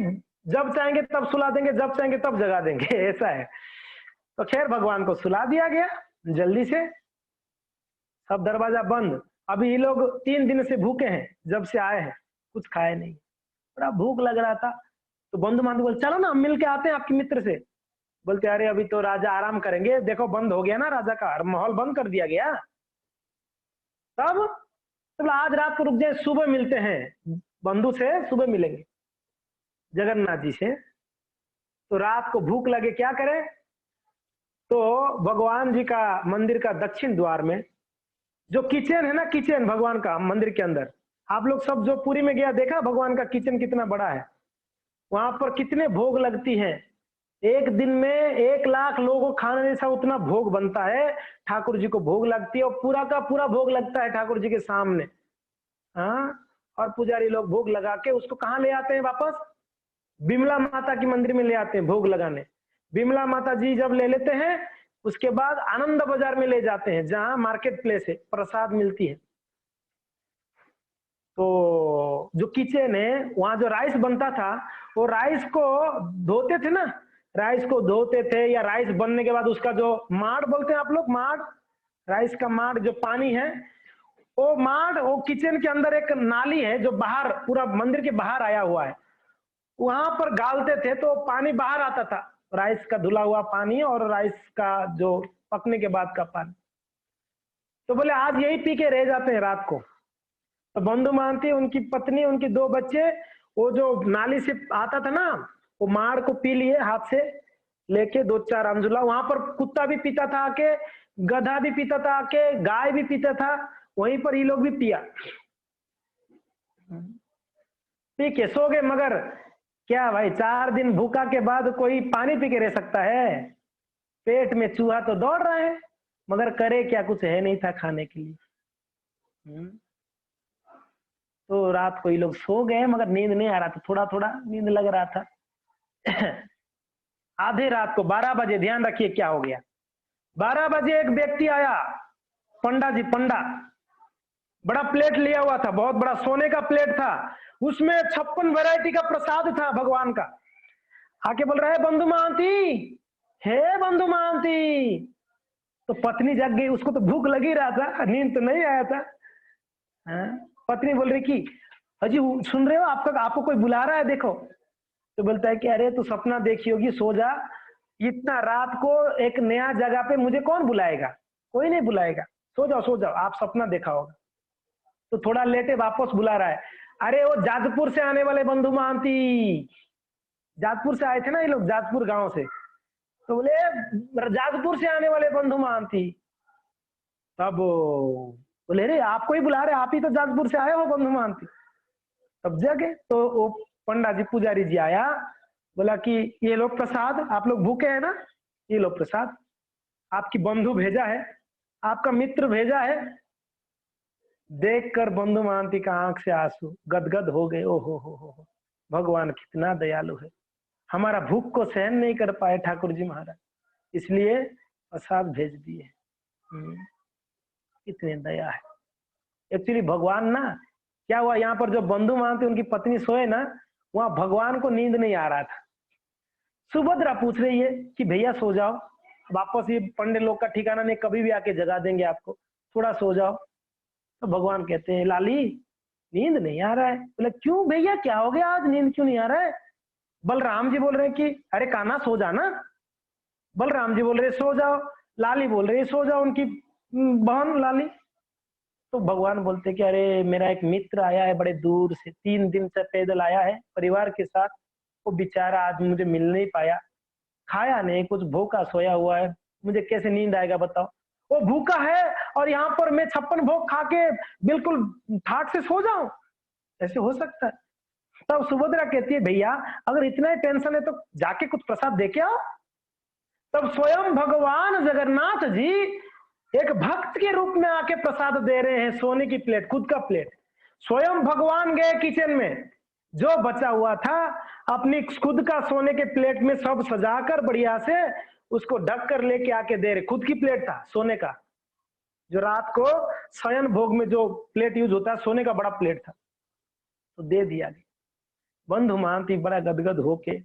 जब चाहेंगे तब सुला देंगे, जब चाहेंगे तब जगा देंगे, ऐसा है। तो खैर भगवान को सुला दिया गया जल्दी से, सब दरवाजा बंद। अभी ये लोग 3 दिन से भूखे हैं, जब से आए हैं कुछ खाए नहीं, बड़ा भूख लग रहा था। तो बंधु बांधव बोले चलो ना हम मिल के आते हैं आपके मित्र से। बोलते अरे अभी तो राजा आराम करेंगे, देखो बंद हो गया ना, राजा का माहौल बंद कर दिया गया। तब तो आज रात को रुक जाए, सुबह मिलते हैं, बंधु से सुबह मिलेंगे जगन्नाथ जी से। तो रात को भूख लगे क्या करें, तो भगवान जी का मंदिर का दक्षिण द्वार में जो किचन है ना, किचन भगवान का मंदिर के अंदर, आप लोग सब जो पुरी में गया देखा भगवान का किचन कितना बड़ा है, वहां पर कितने भोग लगती हैं, एक दिन में 1 लाख लोगों को खाने जैसा उतना भोग बनता है, ठाकुर जी को भोग लगती है, और पूरा का पूरा भोग लगता है ठाकुर जी के सामने। हाँ, और पुजारी लोग भोग लगा के उसको कहाँ ले आते हैं वापस, बिमला माता की मंदिर में ले आते हैं भोग लगाने। बिमला माता जी जब ले लेते हैं, उसके बाद आनंद बाजार में ले जाते हैं, जहां मार्केट प्लेस है, प्रसाद मिलती है। तो जो किचन है वहां जो राइस बनता था, वो राइस को धोते थे ना, राइस को धोते थे, या राइस बनने के बाद उसका जो माड़ बोलते हैं आप लोग, माड़, राइस का माड़ जो पानी है, वो माड़, वो किचन के अंदर एक नाली है जो बाहर पूरा मंदिर के बाहर आया हुआ है, वहां पर गालते थे तो पानी बाहर आता था, राइस का धुला हुआ पानी और राइस का जो पकने के बाद का पानी। तो बोले आज यही पी के रह जाते हैं रात को। तो बंधु मानती, उनकी पत्नी, उनके 2 बच्चे, वो जो नाली से आता था ना, वो मार को पी लिए हाथ से लेके 2-4 अंजुला। वहां पर कुत्ता भी पीता था आके, गधा भी पीता था आके, गाय भी पीता था, वहीं पर ये लोग भी पिया, पी के सो गए। मगर क्या भाई, 4 दिन भूखा के बाद कोई पानी पी के रह सकता है, पेट में चूहा तो दौड़ रहा है, मगर करे क्या, कुछ है नहीं था खाने के लिए। तो रात को ये लोग सो गए, मगर नींद नहीं आ रहा था, थोड़ा थोड़ा नींद लग रहा था। आधे रात को 12 बजे, ध्यान रखिए क्या हो गया, 12 बजे एक व्यक्ति आया, पंडा जी, पंडा, बड़ा प्लेट लिया हुआ था, बहुत बड़ा सोने का प्लेट था, उसमें 56 वैरायटी का प्रसाद था भगवान का। आके बोल रहा है बंधु महांती, हे बंधु महांती। तो पत्नी जग गई, उसको तो भूख लगी रहा था, नींद तो नहीं आया था। पत्नी बोल रही कि अजी सुन रहे हो, आपको कोई बुला रहा है देखो। तो बोलता है कि अरे तू सपना देखी होगी, सो जा, इतना रात को एक नया जगह पे मुझे कौन बुलाएगा, कोई नहीं बुलाएगा, सो जाओ सो जाओ, आप सपना देखा होगा। तो थोड़ा लेटे वापस बुला रहा है, अरे वो जाजपुर से आने वाले बंधु महांती, जाजपुर से आए थे ना ये लोग, जाजपुर गांव से। तो बोले जाजपुर से आने वाले बंधु महांती। तब बोले रे आपको ही बुला रहे, आप ही तो जाजपुर से आए हो बंधु महांती। तब जगे तो वो पंडा जी, पुजारी जी आया, बोला कि ये लो प्रसाद, आप लोग भूखे हैं ना, ये लो प्रसाद, आपकी बंधु भेजा है, आपका मित्र भेजा है। देखकर बंधु महांती का आंख से आंसू गदगद हो गए, ओ हो, भगवान कितना दयालु है, हमारा भूख को सहन नहीं कर पाए ठाकुर जी महाराज, इसलिए प्रसाद भेज दिए। कितनी दया है, एक्चुअली भगवान ना, क्या हुआ यहाँ पर जो बंधु महांती उनकी पत्नी सोए ना, वहां भगवान को नींद नहीं आ रहा था। सुभद्रा पूछ रही है कि भैया सो जाओ, वापस ये पंडित लोग का ठिकाना नहीं, कभी भी आके जगा देंगे आपको, थोड़ा सो जाओ। तो भगवान कहते हैं लाली नींद नहीं आ रहा है। बोले क्यों भैया क्या हो गया, आज नींद क्यों नहीं आ रहा है? बलराम जी बोल रहे हैं कि अरे कान्हा सो जाना। बलराम जी बोल रहे सो जाओ, लाली बोल रही सो जाओ, उनकी बहन लाली। तो भगवान बोलते कि अरे मेरा एक मित्र आया है बड़े दूर से, 3 दिन से पैदल आया है परिवार के साथ, वो बेचारा आज मुझे मिल नहीं पाया, खाया नहीं कुछ, भूखा सोया हुआ है, मुझे कैसे नींद आएगा बताओ? वो भूखा है और यहाँ पर मैं 56 भोग खा के बिल्कुल ठाट से सो जाऊं, ऐसे हो सकता है? तब सुभद्रा कहती है भैया अगर इतना ही टेंशन है तो जाके कुछ प्रसाद दे के आओ। तब स्वयं भगवान जगन्नाथ जी एक भक्त के रूप में आके प्रसाद दे रहे हैं, सोने की प्लेट, खुद का प्लेट। स्वयं भगवान गए किचन में, जो बचा हुआ था अपनी खुद का सोने के प्लेट में सब सजाकर बढ़िया से उसको ढक कर लेके आके दे रहे। खुद की प्लेट था सोने का, जो रात को शयन भोग में जो प्लेट यूज होता है सोने का बड़ा प्लेट था, तो दे दिया गया। बंधु महांती बड़ा गदगद होके,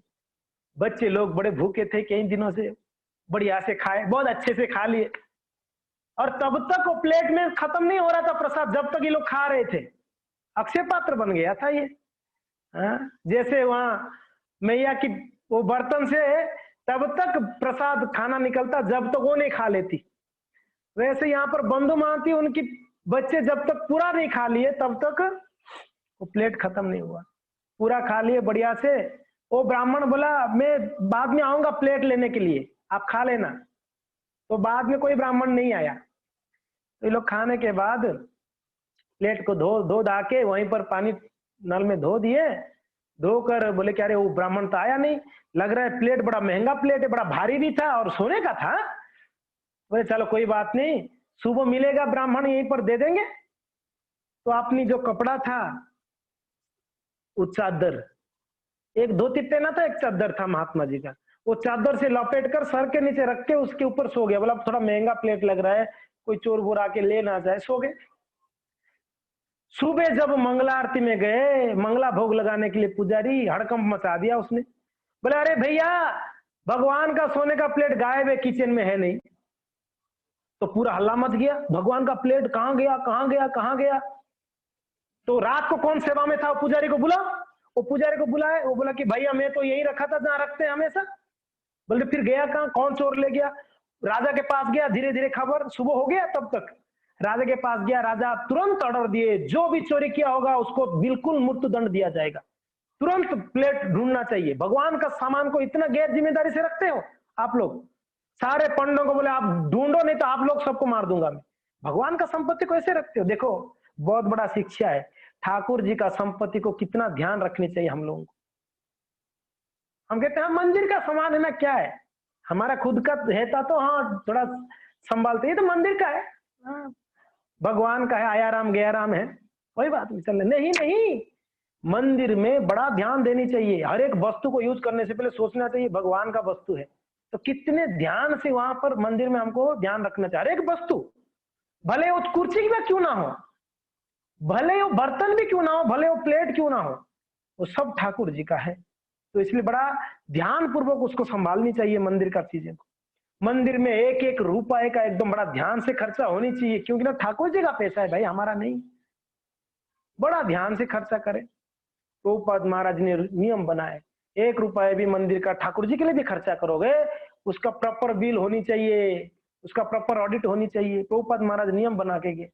बच्चे लोग बड़े भूखे थे कई दिनों से, बढ़िया से खाए, बहुत अच्छे से खा लिए। और तब तक वो प्लेट में खत्म नहीं हो रहा था प्रसाद, जब तक ये लोग खा रहे थे। अक्षय पात्र बन गया था ये। जैसे वहां मैया की वो बर्तन से तब तक प्रसाद खाना निकलता जब तक वो नहीं खा लेती, वैसे यहाँ पर बंधु महांती उनकी बच्चे जब तक पूरा नहीं खा लिए तब तक वो प्लेट खत्म नहीं हुआ। पूरा खा लिए बढ़िया से। वो ब्राह्मण बोला मैं बाद में आऊंगा प्लेट लेने के लिए, आप खा लेना। तो बाद में कोई ब्राह्मण नहीं आया। तो ये लोग खाने के बाद प्लेट को धो धा के वहीं पर पानी नल में धो दिए। धोकर बोले कि अरे वो ब्राह्मण तो आया नहीं, लग रहा है प्लेट बड़ा महंगा प्लेट है, बड़ा भारी भी था और सोने का था। बोले चलो कोई बात नहीं, सुबह मिलेगा ब्राह्मण यहीं पर दे देंगे। तो अपनी जो कपड़ा था वो चादर, एक धोती पहना था, एक चादर था महात्मा जी का, वो चादर से लपेट कर सर के नीचे रख के उसके ऊपर सो गया। बोला थोड़ा महंगा प्लेट लग रहा है, कोई चोर बुरा के ले ना जाए, सो गए। सुबह जब मंगला आरती में गए, मंगला भोग लगाने के लिए पुजारी हड़कंप मचा दिया उसने। बोले अरे भैया भगवान का सोने का प्लेट गायब है, किचन में है नहीं। तो पूरा हल्ला मच गया, भगवान का प्लेट कहां गया कहां गया कहां गया। तो रात को कौन सेवा में था, वो पुजारी को बुला। वो पुजारी को बुलाए, वो बोला कि भैया मैं तो यही रखा था जहां रखते हैं हमेशा। बोले फिर गया कहां, कौन चोर ले गया? राजा के पास गया, धीरे धीरे खबर सुबह हो गया। तब तक राजा के पास गया, राजा तुरंत ऑर्डर दिए जो भी चोरी किया होगा उसको बिल्कुल मृत्यु दंड दिया जाएगा, तुरंत प्लेट ढूंढना चाहिए। भगवान का सामान को इतना गैर जिम्मेदारी से रखते हो आप लोग। सारे पंडितों को बोले आप ढूंढो नहीं तो आप लोग सबको मार दूंगा मैं। भगवान का संपत्ति को ऐसे रखते हो? देखो बहुत बड़ा शिक्षा है, ठाकुर जी का संपत्ति को कितना ध्यान रखनी चाहिए हम लोगों को। हम कहते हैं मंदिर का सामान है ना, क्या है, हमारा खुद का रहता तो हाँ थोड़ा संभालते, ये तो मंदिर का है, हाँ, भगवान का है, आया राम गया राम है, कोई बात नहीं, चल नहीं नहीं, मंदिर में बड़ा ध्यान देनी चाहिए। हर एक वस्तु को यूज करने से पहले सोचना चाहिए भगवान का वस्तु है, तो कितने ध्यान से वहां पर मंदिर में हमको ध्यान रखना चाहिए। हर एक वस्तु, भले वो कुर्सी भी क्यों ना हो, भले वो बर्तन भी क्यों ना हो, भले वो प्लेट क्यों ना हो, वो सब ठाकुर जी का है। तो इसलिए बड़ा ध्यान पूर्वक उसको संभालनी चाहिए मंदिर का चीजें को। मंदिर में एक एक रुपए का एकदम बड़ा ध्यान से खर्चा होनी चाहिए, क्योंकि ना ठाकुर जी का पैसा है भाई, हमारा नहीं। बड़ा ध्यान से खर्चा करें। प्रभुपाद महाराज ने नियम बनाए, 1 रुपए भी मंदिर का ठाकुर जी के लिए भी खर्चा करोगे उसका प्रॉपर बिल होनी चाहिए, उसका प्रॉपर ऑडिट होनी चाहिए। प्रभुपाद महाराज नियम बना के गए।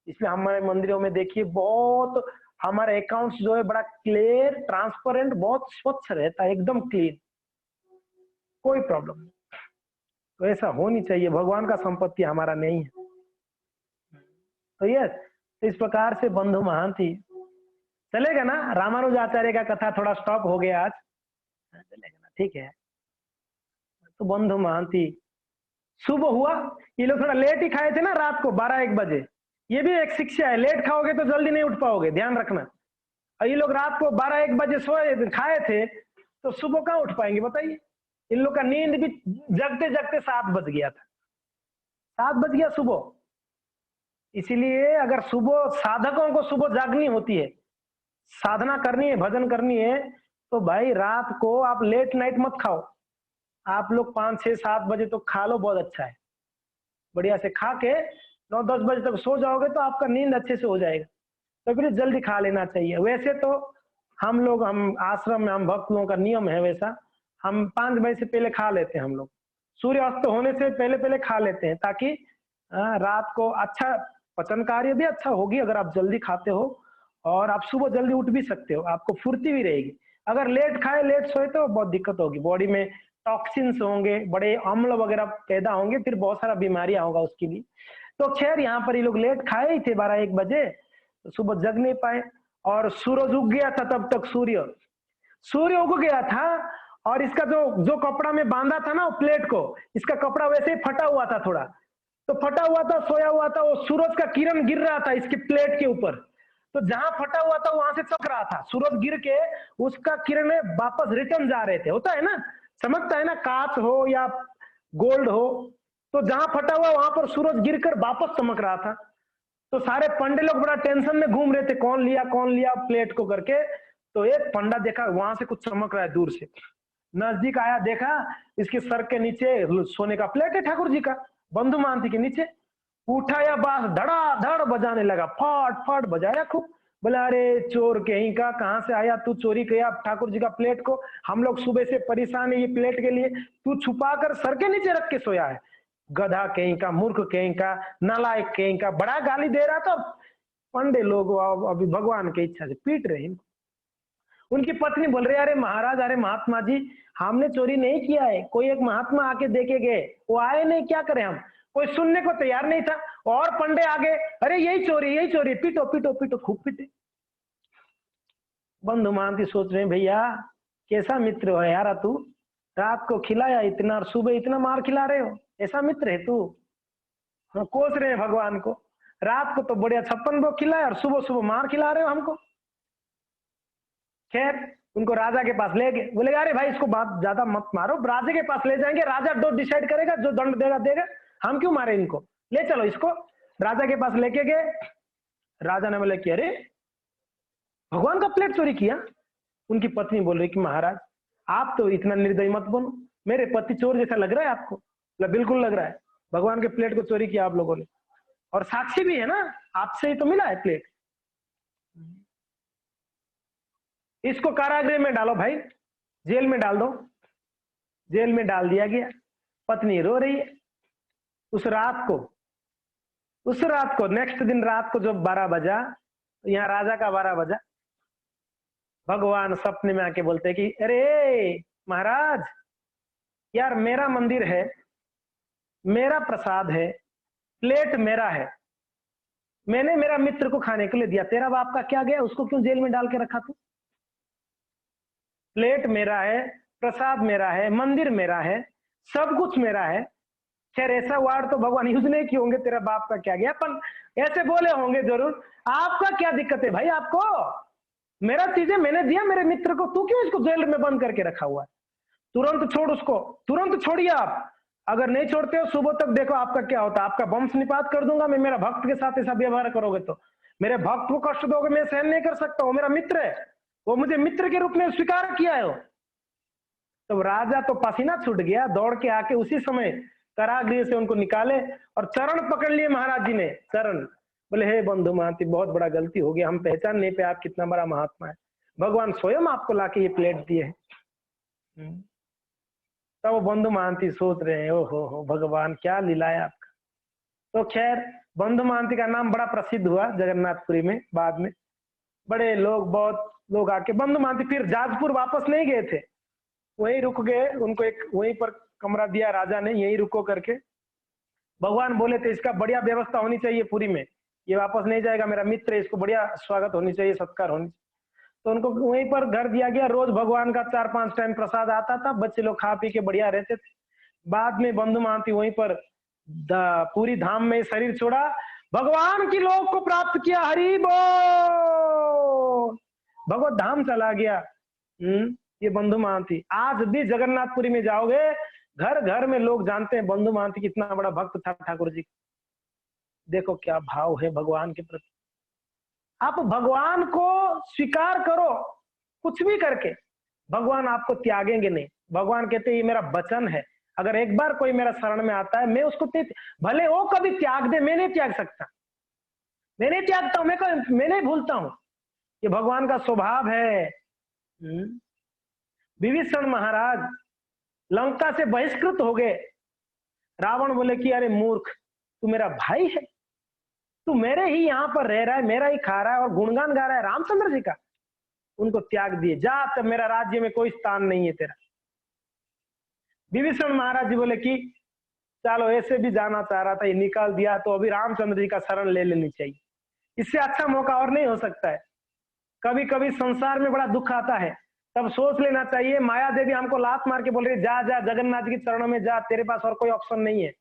इसलिए हमारे मंदिरों में देखिए बहुत हमारे अकाउंट्स जो है बड़ा क्लियर ट्रांसपेरेंट, बहुत स्वच्छ रहता है, एकदम क्लीन, कोई प्रॉब्लम नहीं। तो ऐसा होनी चाहिए, भगवान का संपत्ति हमारा नहीं है। तो यस, इस प्रकार से बंधु महांती चलेगा ना। रामानुजाचार्य का कथा थोड़ा स्टॉप हो गया आज, चलेगा ना, ठीक है। तो बंधु महांती सुबह हुआ, ये लोग थोड़ा लेट ही खाए थे ना रात को 12-1 बजे, ये भी एक शिक्षा है, लेट खाओगे तो जल्दी नहीं उठ पाओगे, ध्यान रखना। और ये लोग रात को 12-1 बजे सोए खाए थे तो सुबह कहाँ उठ पाएंगे बताइए। इन लोग का नींद भी जगते जगते 7 बज गया था, 7 बज गया सुबह। इसीलिए अगर सुबह साधकों को सुबह जागनी होती है, साधना करनी है, भजन करनी है, तो भाई रात को आप लेट नाइट मत खाओ। आप लोग 5, 6, 7 बजे तो खा लो, बहुत अच्छा है। बढ़िया से खा के 9, 10 बजे तक सो जाओगे तो आपका नींद अच्छे से हो जाएगा। तो फिर जल्दी खा लेना चाहिए। वैसे तो हम आश्रम में हम भक्त लोगों का नियम है वैसा, हम 5 बजे से पहले खा लेते हैं। हम लोग सूर्यास्त होने से पहले पहले खा लेते हैं, ताकि रात को अच्छा पचन कार्य भी अच्छा होगी अगर आप जल्दी खाते हो, और आप सुबह जल्दी उठ भी सकते हो, आपको फुर्ती भी रहेगी। अगर लेट खाए लेट सोए तो बहुत दिक्कत होगी, बॉडी में टॉक्सिन्स होंगे, बड़े अम्ल वगैरह पैदा होंगे, फिर बहुत सारा बीमारियां होगा उसके लिए। तो खैर यहाँ पर ये लोग लेट खाए ही थे 12-1 बजे, तो सुबह जग नहीं पाए। और सूरज उग गया था तब तक, सूर्य उग गया था, और इसका जो जो कपड़ा में बांधा था ना वो प्लेट को, इसका कपड़ा वैसे ही फटा हुआ था थोड़ा, तो फटा हुआ था, सोया हुआ था, वो सूरज का किरण गिर रहा था इसके प्लेट के ऊपर। तो जहां फटा हुआ था वहां से चमक रहा था, सूरज गिर के उसका किरण वापस रिटर्न जा रहे थे। होता है ना, चमकता है ना, कांच हो या गोल्ड हो, तो जहां फटा हुआ वहां पर सूरज गिरकर वापस चमक रहा था। तो सारे पंडे लोग बड़ा टेंशन में घूम रहे थे, कौन लिया प्लेट को करके। तो एक पंडा देखा वहां से कुछ चमक रहा है दूर से, नजदीक आया, देखा इसके सर के नीचे सोने का प्लेट है ठाकुर जी का, बंधु महांती के नीचे। उठाया बांस, धड़ाधड़ बजाने लगा, फट फट बजाया खूब। बोला अरे चोर कहीं का, कहां से आया तू, चोरी किया ठाकुर जी का प्लेट को, हम लोग सुबह से परेशान है ये प्लेट के लिए, तू छुपा कर सर के नीचे रख के सोया है, गधा कहीं का, मूर्ख कहीं का, नालायक कहीं का, बड़ा गाली दे रहा था। पंडे लोग अभी भगवान की इच्छा से पीट रहे हैं। उनकी पत्नी बोल रही है अरे महाराज, अरे महात्मा जी, हमने चोरी नहीं किया है, कोई एक महात्मा आके देके गए, वो आए नहीं, क्या करें हम, कोई सुनने को तैयार नहीं था। और पंडे आगे, अरे यही चोरी, पीटो पीटो पीटो, खूब पीटे। बंधु महांती सोच रहे हैं भैया कैसा मित्र हो यार तू, रात को खिलाया इतना और सुबह इतना मार खिला रहे हो, ऐसा मित्र है तू। हाँ, कोस रहे हैं भगवान को, रात को तो बढ़िया 56 भोग खिलाया और सुबह सुबह मार खिला रहे हो हमको। खैर उनको राजा के पास ले गए, बोले अरे भाई इसको बात ज्यादा मत मारो, राजा के पास ले जाएंगे, राजा दो डिसाइड करेगा, जो दंड देगा देगा, हम क्यों मारे इनको, ले चलो इसको। राजा के पास लेके गए। राजा ने बोले कि अरे भगवान का प्लेट चोरी किया। उनकी पत्नी बोल रही कि महाराज आप तो इतना निर्दयी मत बनो, मेरे पति चोर जैसा लग रहा है आपको। बोला बिल्कुल लग रहा है, भगवान के प्लेट को चोरी किया आप लोगों ने, और साक्षी भी है ना, आपसे ही तो मिला है प्लेट। इसको कारागृह में डालो भाई, जेल में डाल दो। जेल में डाल दिया गया। पत्नी रो रही है। उस रात को नेक्स्ट दिन रात को जब 12 बजा, यहाँ राजा का 12 बजा, भगवान सपने में आके बोलते कि अरे महाराज यार मेरा मंदिर है, मेरा प्रसाद है, प्लेट मेरा है, मैंने मेरा मित्र को खाने के लिए दिया, तेरा बाप का क्या गया, उसको क्यों जेल में डाल के रखा तू। प्लेट मेरा है, प्रसाद मेरा है, मंदिर मेरा है, सब कुछ मेरा है। खैर ऐसा वार्ड तो भगवान यूज नहीं किए होंगे, तेरा बाप का क्या गया, पर ऐसे बोले होंगे जरूर, आपका क्या दिक्कत है भाई, आपको मेरा चीजें मैंने दिया मेरे मित्र को, तू क्यों इसको जेल में बंद करके रखा हुआ है। तुरंत छोड़ उसको, तुरंत छोड़िए आप, अगर नहीं छोड़ते हो सुबह तक देखो आपका क्या होता है, आपका वंश निपात कर दूंगा मैं, मेरा भक्त के साथ ऐसा व्यवहार करोगे तो, मेरे भक्त को कष्ट दोगे, मैं सहन नहीं कर सकता हूँ, मेरा मित्र है, वो मुझे मित्र के रूप में स्वीकार किया है। तो राजा तो पसीना छूट गया, दौड़ के आके उसी समय कारागृह से उनको निकाले और चरण पकड़ लिए महाराज जी ने, चरण। बोले हे बंधु महांती बहुत बड़ा गलती हो गया, हम पहचान नहीं पे आप कितना बड़ा महात्मा है, भगवान स्वयं आपको लाके ये प्लेट दिए है। तब वो बंधु महांती सोच रहे हैं ओ हो भगवान क्या लीला है आपका। तो खैर बंधु महांती का नाम बड़ा प्रसिद्ध हुआ जगन्नाथपुरी में, बाद में बड़े लोग, बहुत लोग आके, बंधु महांती फिर जाजपुर वापस नहीं गए थे, वहीं रुक गए, उनको एक वहीं पर कमरा दिया राजा ने, यहीं रुको करके। भगवान बोले थे इसका बढ़िया व्यवस्था होनी चाहिए पूरी में, ये वापस नहीं जाएगा, मेरा मित्र है, इसको बढ़िया स्वागत होनी चाहिए, सत्कार होनी चाहिए। तो उनको वहीं पर घर दिया गया, रोज भगवान का 4-5 टाइम प्रसाद आता था, बच्चे लोग खा पी के बढ़िया रहते थे। बाद में बंधु महांती वहीं पर पूरी धाम में शरीर छोड़ा, भगवान की लोक को प्राप्त किया, हरि बोल, भगवत धाम चला गया। ये बंधु महांती आज भी जगन्नाथपुरी में जाओगे, घर घर में लोग जानते हैं बंधु महांती कितना बड़ा भक्त था ठाकुर जी। देखो क्या भाव है भगवान के प्रति। आप भगवान को स्वीकार करो, कुछ भी करके भगवान आपको त्यागेंगे नहीं। भगवान कहते ये मेरा वचन है, अगर एक बार कोई मेरा शरण में आता है मैं उसको भले वो कभी त्याग दे, मैं नहीं त्याग सकता, मैं नहीं त्यागता हूं, मैं नहीं भूलता हूं। ये भगवान का स्वभाव है। विभीषण महाराज लंका से बहिष्कृत हो गए। रावण बोले कि अरे मूर्ख, तू मेरा भाई है, तू मेरे ही यहाँ पर रह रहा है, मेरा ही खा रहा है और गुणगान गा रहा है रामचंद्र जी का। उनको त्याग दिए, जा तब मेरा राज्य में कोई स्थान नहीं है तेरा। विभीषण महाराज जी बोले कि चलो ऐसे भी जाना चाह रहा था, ये निकाल दिया तो अभी रामचंद्र जी का शरण ले लेनी चाहिए, इससे अच्छा मौका और नहीं हो सकता है। कभी कभी संसार में बड़ा दुख आता है, तब सोच लेना चाहिए माया देवी हमको लात मार के बोल रही जा जा जगन्नाथ जी के चरणों में जा, तेरे पास और कोई ऑप्शन नहीं है।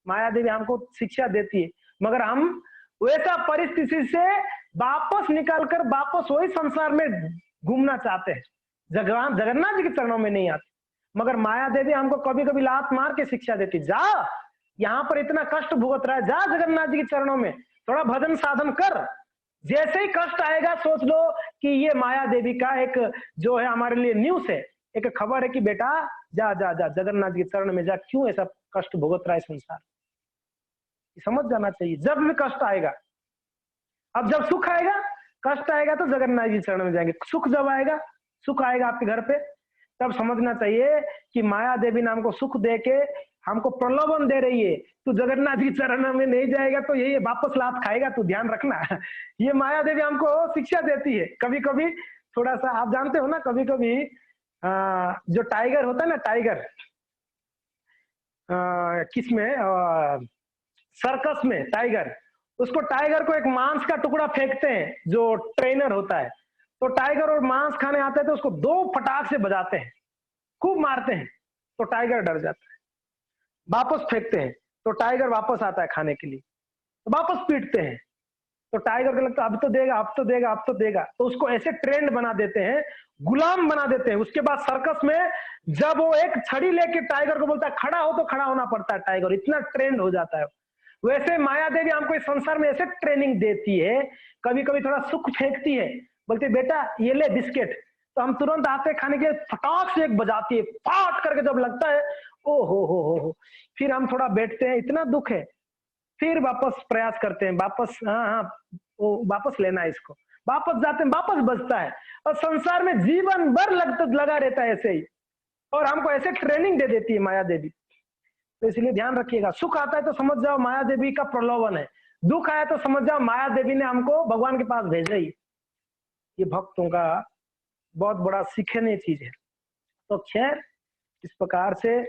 माया देवी हमको शिक्षा देती है, मगर हम वैसा परिस्थिति से वापस निकालकर वापस वही संसार में घूमना चाहते हैं, जगन्नाथ जी के चरणों में नहीं आते। मगर माया देवी हमको कभी कभी लात मार के शिक्षा देती, जा यहाँ पर इतना कष्ट भुगत रहा है, जा जगन्नाथ जी के चरणों में थोड़ा भजन साधन कर। जैसे ही कष्ट आएगा सोच लो कि ये माया देवी का एक जो है हमारे लिए न्यूज है, एक खबर है कि बेटा जा जा जा जगन्नाथ जी के चरण में जा, क्यों ऐसा कष्ट भुगत रहा है संसार। समझ जाना चाहिए जब भी कष्ट आएगा। अब जब सुख आएगा, कष्ट आएगा तो जगन्नाथ जी चरण में जाएंगे। सुख जब आएगा, सुख आएगा आपके घर पे, तब समझना चाहिए कि माया देवी ने हमको सुख दे के हमको प्रलोभन दे रही है, तू जगन्नाथ जी चरण में नहीं जाएगा तो यही वापस लात खाएगा, तू ध्यान रखना। ये माया देवी हमको शिक्षा देती है। कभी कभी थोड़ा सा आप जानते हो ना, कभी कभी जो टाइगर होता है ना, टाइगर किसमें सर्कस में टाइगर, उसको टाइगर को एक मांस का टुकड़ा फेंकते हैं जो ट्रेनर होता है, तो टाइगर और मांस खाने आता है तो उसको 2 फटाक से बजाते हैं, खूब मारते हैं, तो टाइगर डर जाता है, वापस फेंकते हैं तो टाइगर वापस आता है खाने के लिए, तो वापस पीटते हैं तो टाइगर को लगता है अब तो देगा, अब तो देगा, अब तो देगा, तो उसको ऐसे ट्रेंड बना देते हैं, गुलाम बना देते हैं। उसके बाद सर्कस में जब वो एक छड़ी लेके टाइगर को बोलता है खड़ा हो, तो खड़ा होना पड़ता है टाइगर, इतना ट्रेंड हो जाता है। वैसे माया देवी हमको इस संसार में ऐसे ट्रेनिंग देती है, कभी कभी थोड़ा सुख फेंकती है, बोलती है बेटा ये ले बिस्किट, तो हम तुरंत आते खाने के, फटाक से एक बजाती है, फाट करके जब लगता है ओ हो, फिर हम थोड़ा बैठते हैं, इतना दुख है, फिर वापस प्रयास करते हैं, वापस हाँ वो वापस लेना है इसको, वापस जाते हैं, वापस बचता है, और संसार में जीवन भर लगा रहता है ऐसे ही, और हमको ऐसे ट्रेनिंग दे देती है माया देवी। तो इसलिए ध्यान रखिएगा, सुख आता है तो समझ जाओ माया देवी का प्रलोभन है, दुख आया तो समझ जाओ माया देवी ने हमको भगवान के पास भेजा ही। ये भक्तों का बहुत बड़ा सीखने चीज है। तो खैर इस प्रकार से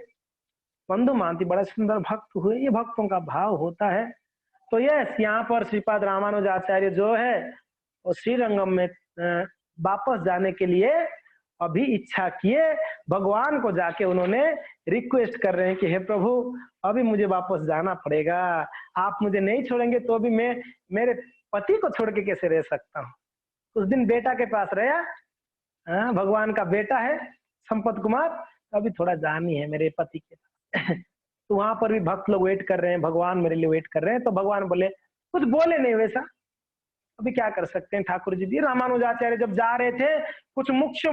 बंधु महांति बड़े सुंदर भक्त हुए, ये भक्तों का भाव होता है। तो यस, यहाँ पर श्रीपाद रामानुजाचार्य जो है वो श्रीरंगम में वापस जाने के लिए अभी इच्छा किए, भगवान को जाके उन्होंने रिक्वेस्ट कर रहे हैं कि हे प्रभु अभी मुझे वापस जाना पड़ेगा, आप मुझे नहीं छोड़ेंगे तो अभी मैं मेरे पति को छोड़ के कैसे रह सकता हूँ। उस दिन बेटा के पास रहा, भगवान का बेटा है संपत कुमार, अभी थोड़ा जानी है मेरे पति के पास। तो वहां पर भी भक्त लोग वेट कर रहे हैं, भगवान मेरे लिए वेट कर रहे हैं। तो भगवान बोले, कुछ बोले नहीं वैसा, अभी क्या कर सकते हैं ठाकुर जी। रामानुजाचार्य जब जा रहे थे कुछ मुख्य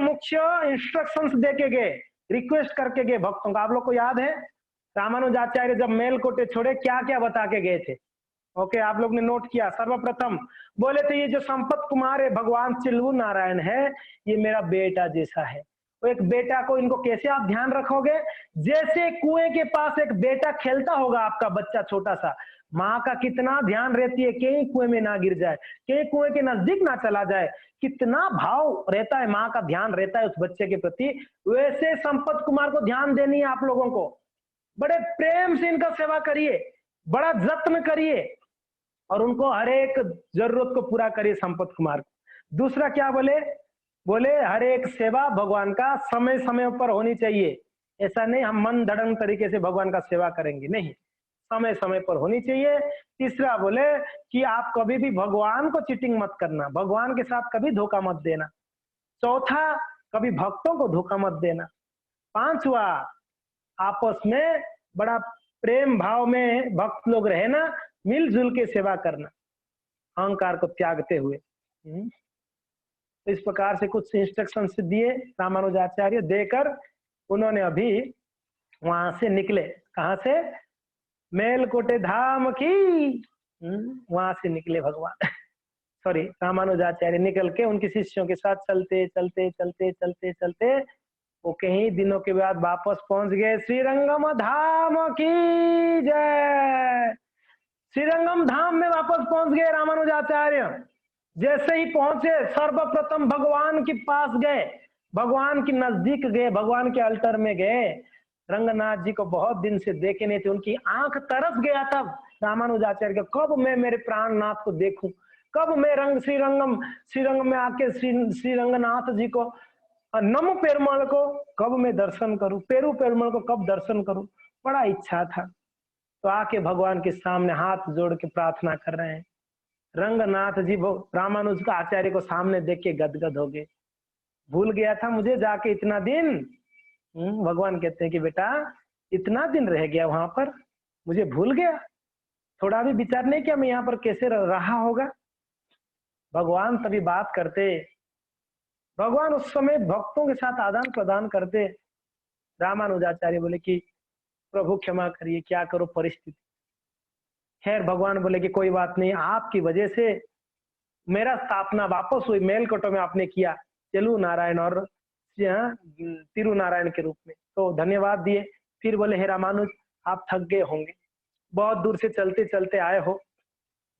इंस्ट्रक्शंस दे के गए, रिक्वेस्ट करके गए भक्तों का। आप लोग को याद है रामानुजाचार्य जब मेलकोटे छोड़े क्या क्या बता के गए थे? ओके, आप लोग ने नोट किया। सर्वप्रथम बोले थे ये जो संपत कुमार है भगवान चिल्लू नारायण है, ये मेरा बेटा जैसा है। तो एक बेटा को इनको कैसे आप ध्यान रखोगे? जैसे कुएं के पास एक बेटा खेलता होगा, आपका बच्चा छोटा सा, माँ का कितना ध्यान रहती है कहीं कुएं में ना गिर जाए, कहीं कुएं के नजदीक ना चला जाए, कितना भाव रहता है, माँ का ध्यान रहता है उस बच्चे के प्रति। वैसे संपत कुमार को ध्यान देनी है आप लोगों को, बड़े प्रेम से इनका सेवा करिए, बड़ा जत्न करिए और उनको हर एक जरूरत को पूरा करिए संपत कुमार को। दूसरा क्या बोले? बोले हर एक सेवा भगवान का समय समय पर होनी चाहिए। ऐसा नहीं हम मन धड़ंग तरीके से भगवान का सेवा करेंगे, नहीं, समय समय पर होनी चाहिए। तीसरा बोले कि आप कभी भी भगवान को चीटिंग मत करना, भगवान के साथ कभी धोखा मत देना। चौथा, कभी भक्तों को धोखा मत देना। पांचवा, आपस में बड़ा प्रेम भाव में भक्त लोग रहे ना, मिलजुल के सेवा करना, अहंकार को त्यागते हुए। तो इस प्रकार से कुछ इंस्ट्रक्शन दिए रामानुजाचार्य, देकर उन्होंने अभी वहां से निकले। कहां से? मेलकोटे धाम की। वहां से निकले भगवान सॉरी रामानुजाचार्य निकल के उनके शिष्यों के साथ चलते चलते चलते चलते चलते वो कई दिनों के बाद वापस पहुंच गए श्रीरंगम धाम की जय। श्रीरंगम धाम में वापस पहुंच गए रामानुजाचार्य। जैसे ही पहुंचे सर्वप्रथम भगवान के पास गए, भगवान के नजदीक गए, भगवान के अल्टर में गए। रंगनाथ जी को बहुत दिन से देखे नहीं थे, उनकी आंख तरस गया था रामानुजाचार्य को, कब मैं मेरे प्राणनाथ को देखूं, कब मैं श्रीरंगम में आके श्री रंगनाथ जी को, नम पेरुमल को कब मैं दर्शन करूं, पेरुमल को कब दर्शन करूं, बड़ा इच्छा था। तो आके भगवान के सामने हाथ जोड़ के प्रार्थना कर रहे हैं। रंगनाथ जी वो रामानुज का आचार्य को सामने देख के गदगद हो गए। भूल गया था मुझे जाके इतना दिन। भगवान कहते हैं कि बेटा इतना दिन रह गया वहां पर, मुझे भूल गया, थोड़ा भी विचार नहीं किया मैं यहाँ पर कैसे रहा होगा। भगवान तभी बात करते, भगवान उस समय भक्तों के साथ आदान प्रदान करते। रामानुजाचार्य बोले कि प्रभु क्षमा करिए, क्या करो परिस्थिति। खैर भगवान बोले कि कोई बात नहीं, आपकी वजह से मेरा स्थापना वापस हुई, मेलकोटे में आपने किया चलू नारायण और तिरु नारायण के रूप में, तो धन्यवाद दिए। फिर बोले हे रामानुज आप थक गए होंगे, बहुत दूर से चलते चलते आए हो,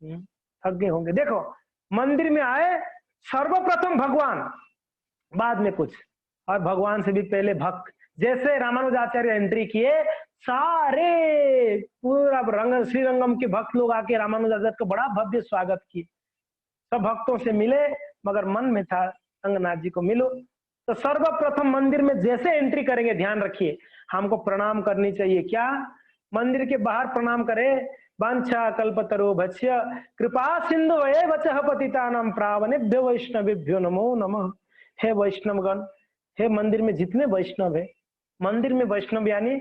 थक गए होंगे। देखो मंदिर में आए सर्वप्रथम भगवान, बाद में कुछ, और भगवान से भी पहले भक्त। जैसे रामानुजाचार्य एंट्री किए, सारे पूरा श्रीरंगम के भक्त लोग आके रामानुजाचार्य का बड़ा भव्य स्वागत किए। सब भक्तों से मिले, मगर मन में था रंगनाथ जी को मिलो। तो सर्वप्रथम मंदिर में जैसे एंट्री करेंगे, ध्यान रखिए हमको प्रणाम करनी चाहिए। क्या? मंदिर के बाहर प्रणाम करे, वांछा कल्पतरो भक्ष्य कृपा सिंधु वचः पतितानां पावनेभ्यो वैष्णवेभ्यो नमो नमः। हे वैष्णवगण, हे मंदिर में जितने वैष्णव है, मंदिर में वैष्णव यानी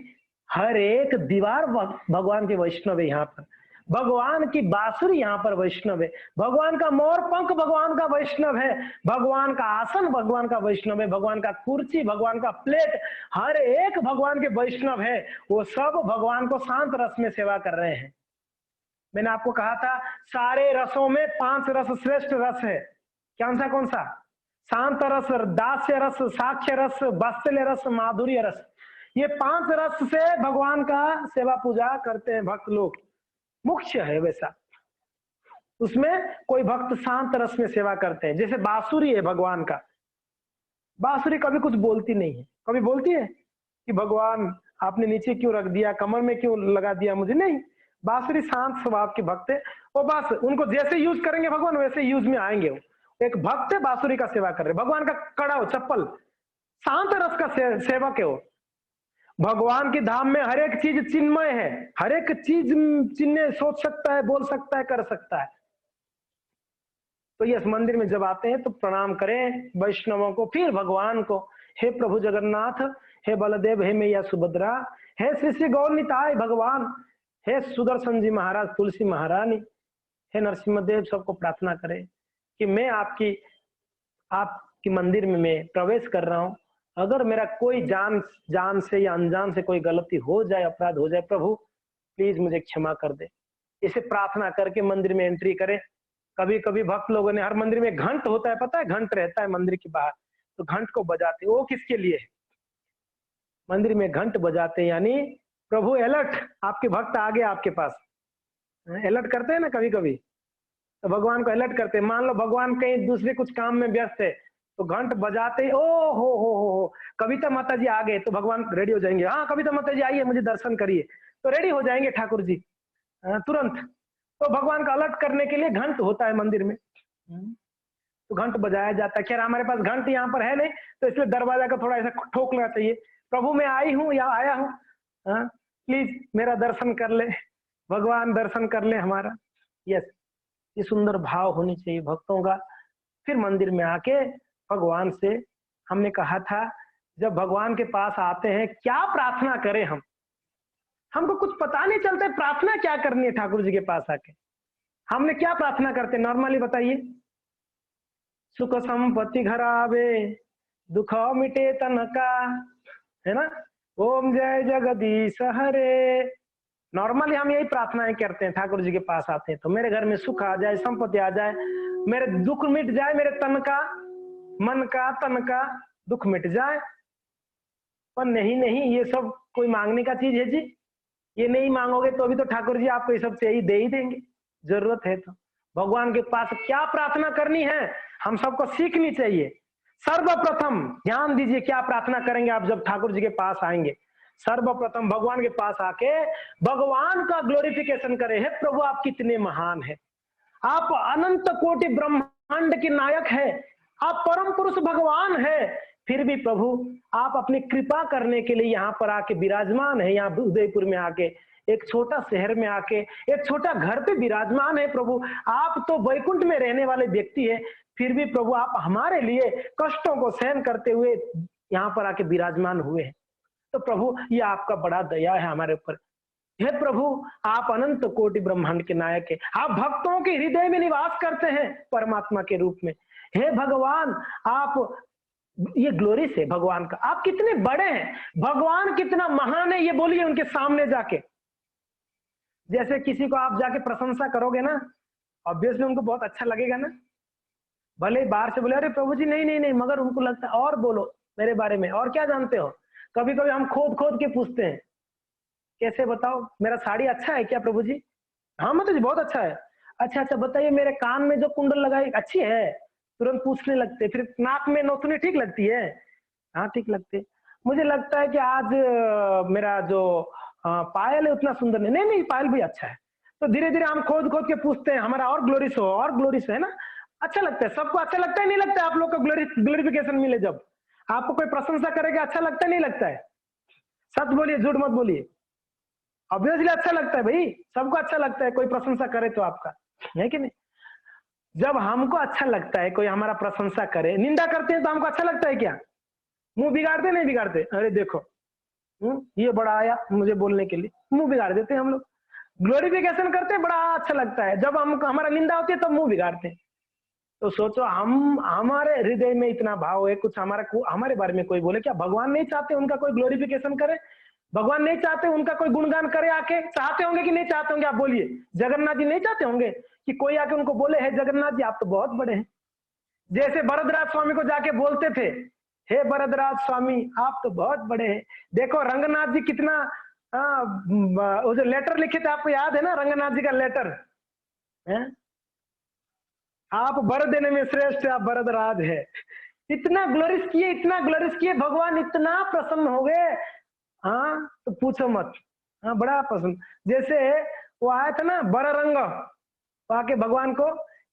हर एक दीवार भगवान के वैष्णव है। यहाँ पर भगवान की बांसुरी यहाँ पर वैष्णव है, भगवान का मोर पंख भगवान का वैष्णव है, भगवान का आसन भगवान का वैष्णव है, भगवान का कुर्सी, भगवान का प्लेट, हर एक भगवान के वैष्णव है। वो सब भगवान को शांत रस में सेवा कर रहे हैं। मैंने आपको कहा था सारे रसों में 5 रस श्रेष्ठ रस है। कौन सा? कौन सा? शांत रस, दास्य रस, साक्ष्य रस, वात्सल्य रस, माधुर्य रस। ये 5 रस से भगवान का सेवा पूजा करते हैं भक्त लोग, मुख्य है वैसा। उसमें कोई भक्त शांत रस में सेवा करते हैं। जैसे बांसुरी है भगवान का, बांसुरी कभी कुछ बोलती नहीं है। कभी बोलती है कि भगवान आपने नीचे क्यों रख दिया, कमर में क्यों लगा दिया मुझे? नहीं, बांसुरी शांत स्वभाव के भक्त है। वो बस उनको जैसे यूज करेंगे भगवान वैसे यूज में आएंगे। वो एक भक्त है, बांसुरी का सेवा कर रहे, भगवान का कड़ा हो चप्पल, शांत रस का सेवक है वो। भगवान के धाम में हर एक चीज चिन्मय है, हर एक चीज चिन्ह सोच सकता है, बोल सकता है, कर सकता है। तो इस मंदिर में जब आते हैं तो प्रणाम करें वैष्णवों को, फिर भगवान को। हे प्रभु जगन्नाथ, हे बलदेव, हे मैया सुभद्रा, हे श्री श्री गौर निताय भगवान, हे सुदर्शन जी महाराज, तुलसी महारानी, हे नरसिंहदेव, सबको प्रार्थना करें कि मैं आपकी मंदिर में मैं प्रवेश कर रहा हूं। अगर मेरा कोई जान से या अनजान से कोई गलती हो जाए, अपराध हो जाए, प्रभु प्लीज मुझे क्षमा कर दे। इसे प्रार्थना करके मंदिर में एंट्री करें। कभी कभी भक्त लोगों ने, हर मंदिर में घंट होता है, पता है, घंट रहता है मंदिर के बाहर, तो घंट को बजाते। वो किसके लिए है? मंदिर में घंट बजाते यानी प्रभु अलर्ट, आपके भक्त आ गए आपके पास। अलर्ट करते हैं ना कभी कभी, तो भगवान को अलर्ट करते हैं। मान लो भगवान कहीं दूसरे कुछ काम में व्यस्त है, तो घंट बजाते, ओ हो कविता माता जी आ गए, तो भगवान रेडी हो जाएंगे। हाँ कविता माता जी आइए, मुझे दर्शन करिए, तो रेडी हो जाएंगे ठाकुर जी तुरंत। तो भगवान का अलर्ट करने के लिए घंट होता है मंदिर में, तो घंट बजाया जाता है। खैर हमारे पास घंट यहाँ पर है नहीं, तो इसलिए दरवाजा का थोड़ा ऐसा ठोकना चाहिए, प्रभु मैं आई हूँ या आया हूँ, प्लीज मेरा दर्शन कर ले, भगवान दर्शन कर ले हमारा। यस, ये सुंदर भाव होनी चाहिए भक्तों का। फिर मंदिर में आके भगवान से, हमने कहा था जब भगवान के पास आते हैं क्या प्रार्थना करें हमको कुछ पता नहीं चलता है प्रार्थना क्या करनी है ठाकुर जी के पास आके। हमने क्या प्रार्थना करते नॉर्मली बताइए? सुख संपत्ति घर आवे, दुख मिटे तन का, है ना? ओम जय जगदीश हरे। नॉर्मली हम यही प्रार्थनाएं करते हैं, ठाकुर जी के पास आते हैं तो मेरे घर में सुख आ जाए, संपत्ति आ जाए, मेरे दुख मिट जाए, मेरे तन का, मन का, तन का दुख मिट जाए। पर नहीं नहीं, ये सब कोई मांगने का चीज है जी? ये नहीं मांगोगे तो अभी तो ठाकुर जी आपको ये सब चाहिए दे ही देंगे, जरूरत है तो। भगवान के पास क्या प्रार्थना करनी है हम सबको सीखनी चाहिए। सर्वप्रथम ध्यान दीजिए क्या प्रार्थना करेंगे आप जब ठाकुर जी के पास आएंगे। सर्वप्रथम भगवान के पास आके भगवान का ग्लोरिफिकेशन करें। हे प्रभु आप कितने महान है, आप अनंत कोटि ब्रह्मांड के नायक है, आप परम पुरुष भगवान है। फिर भी प्रभु आप अपनी कृपा करने के लिए यहाँ पर आके विराजमान है, यहाँ उदयपुर में आके, एक छोटा शहर में आके, एक छोटा घर पे विराजमान है। प्रभु आप तो वैकुंठ में रहने वाले व्यक्ति है, फिर भी प्रभु आप हमारे लिए कष्टों को सहन करते हुए यहाँ पर आके विराजमान हुए हैं। तो प्रभु ये आपका बड़ा दया है हमारे ऊपर। हे प्रभु आप अनंत कोटि ब्रह्मांड के नायक है, आप भक्तों के हृदय में निवास करते हैं परमात्मा के रूप में। हे भगवान आप, ये ग्लोरी से भगवान का, आप कितने बड़े हैं, भगवान कितना महान है, ये बोलिए उनके सामने जाके। जैसे किसी को आप जाके प्रशंसा करोगे ना, ऑब्वियसली उनको बहुत अच्छा लगेगा ना। भले बाहर से बोले अरे प्रभु जी नहीं नहीं नहीं, मगर उनको लगता है और बोलो मेरे बारे में, और क्या जानते हो। कभी कभी हम खोद खोद के पूछते हैं, कैसे बताओ मेरा साड़ी अच्छा है क्या प्रभु जी? हाँ मतलब जी बहुत अच्छा है। अच्छा अच्छा बताइए मेरे कान में जो कुंडल लगाई अच्छी है? तुरंत पूछने लगते। फिर नाक में नौथनी ठीक लगती है? हाँ ठीक लगते। मुझे लगता है कि आज मेरा जो पायल है उतना सुंदर नहीं। नहीं नहीं पायल भी अच्छा है। तो धीरे धीरे हम खोद खोद के पूछते हैं, हमारा और ग्लोरिश हो, और ग्लोरिश है ना। अच्छा लगता है सबको, अच्छा लगता है नहीं लगता है? आप लोग को ग्लोरिफिकेशन मिले जब आपको कोई प्रशंसा करेगा, अच्छा लगता है नहीं लगता है? सच बोलिए, झूठ मत बोलिए। ऑब्वियसली अच्छा लगता है भाई, सबको अच्छा लगता है कोई प्रशंसा करे तो आपका, है कि नहीं? जब हमको अच्छा लगता है कोई हमारा प्रशंसा करे, निंदा करते हैं तो हमको अच्छा लगता है क्या? मुंह बिगाड़ते नहीं बिगाड़ते? अरे देखो ये बड़ा आया मुझे बोलने के लिए, मुंह बिगाड़ देते हैं हम लोग। ग्लोरिफिकेशन करते हैं बड़ा अच्छा लगता है, जब हम हमारा निंदा होती है तब मुंह बिगाड़ते हैं। तो सोचो हम, हमारे हृदय में इतना भाव है, कुछ हमारे बारे में कोई बोले, क्या भगवान नहीं चाहते उनका कोई ग्लोरिफिकेशन करे? भगवान नहीं चाहते उनका कोई गुणगान करे आके? चाहते होंगे कि नहीं चाहते होंगे? आप बोलिए। जगन्नाथ जी नहीं चाहते होंगे कि कोई आके उनको बोले हे जगन्नाथ जी आप तो बहुत बड़े हैं? जैसे वरदराज स्वामी को जाके बोलते थे, हे वरदराज स्वामी आप तो बहुत बड़े हैं। देखो रंगनाथ जी कितना, वो जो लेटर लिखे थे आपको याद है ना, रंगनाथ जी का लेटर है, आप वर देने में श्रेष्ठ, आप वरदराज है। इतना ग्लोरिस किए, इतना ग्लोरिस किए, भगवान इतना प्रसन्न हो गए। हाँ तो पूछो मत। हाँ बड़ा पसंद। जैसे वो आया था ना बररंग, आके भगवान को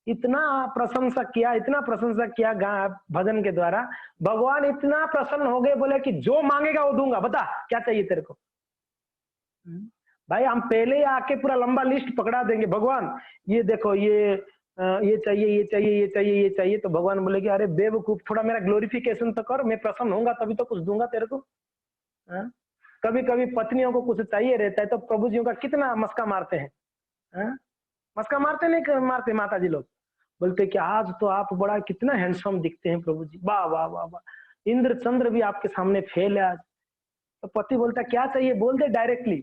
इतना प्रशंसा किया, इतना प्रशंसा किया भजन के द्वारा, भगवान इतना प्रसन्न हो गए, बोले कि जो मांगेगा वो दूंगा, बता क्या चाहिए तेरे को। भाई हम पहले ही आके पूरा लंबा लिस्ट पकड़ा देंगे, भगवान ये देखो ये चाहिए ये चाहिए ये चाहिए ये चाहिए। तो भगवान बोले कि अरे बेवकूफ, थोड़ा मेरा ग्लोरिफिकेशन तो कर, मैं प्रसन्न होऊंगा तभी तो कुछ दूंगा तेरे को। कभी कभी पत्नियों को कुछ चाहिए रहता है तो प्रभु जी का कितना मस्का मारते हैं। मस्का मारते नहीं मारते माता जी लोग? बोलते कि आज तो आप बड़ा कितना हैंडसम दिखते हैं प्रभु जी, वाह वाह वाह वाह, इंद्र चंद्र भी आपके सामने फेल है आज। तो पति बोलता क्या चाहिए बोल दे डायरेक्टली,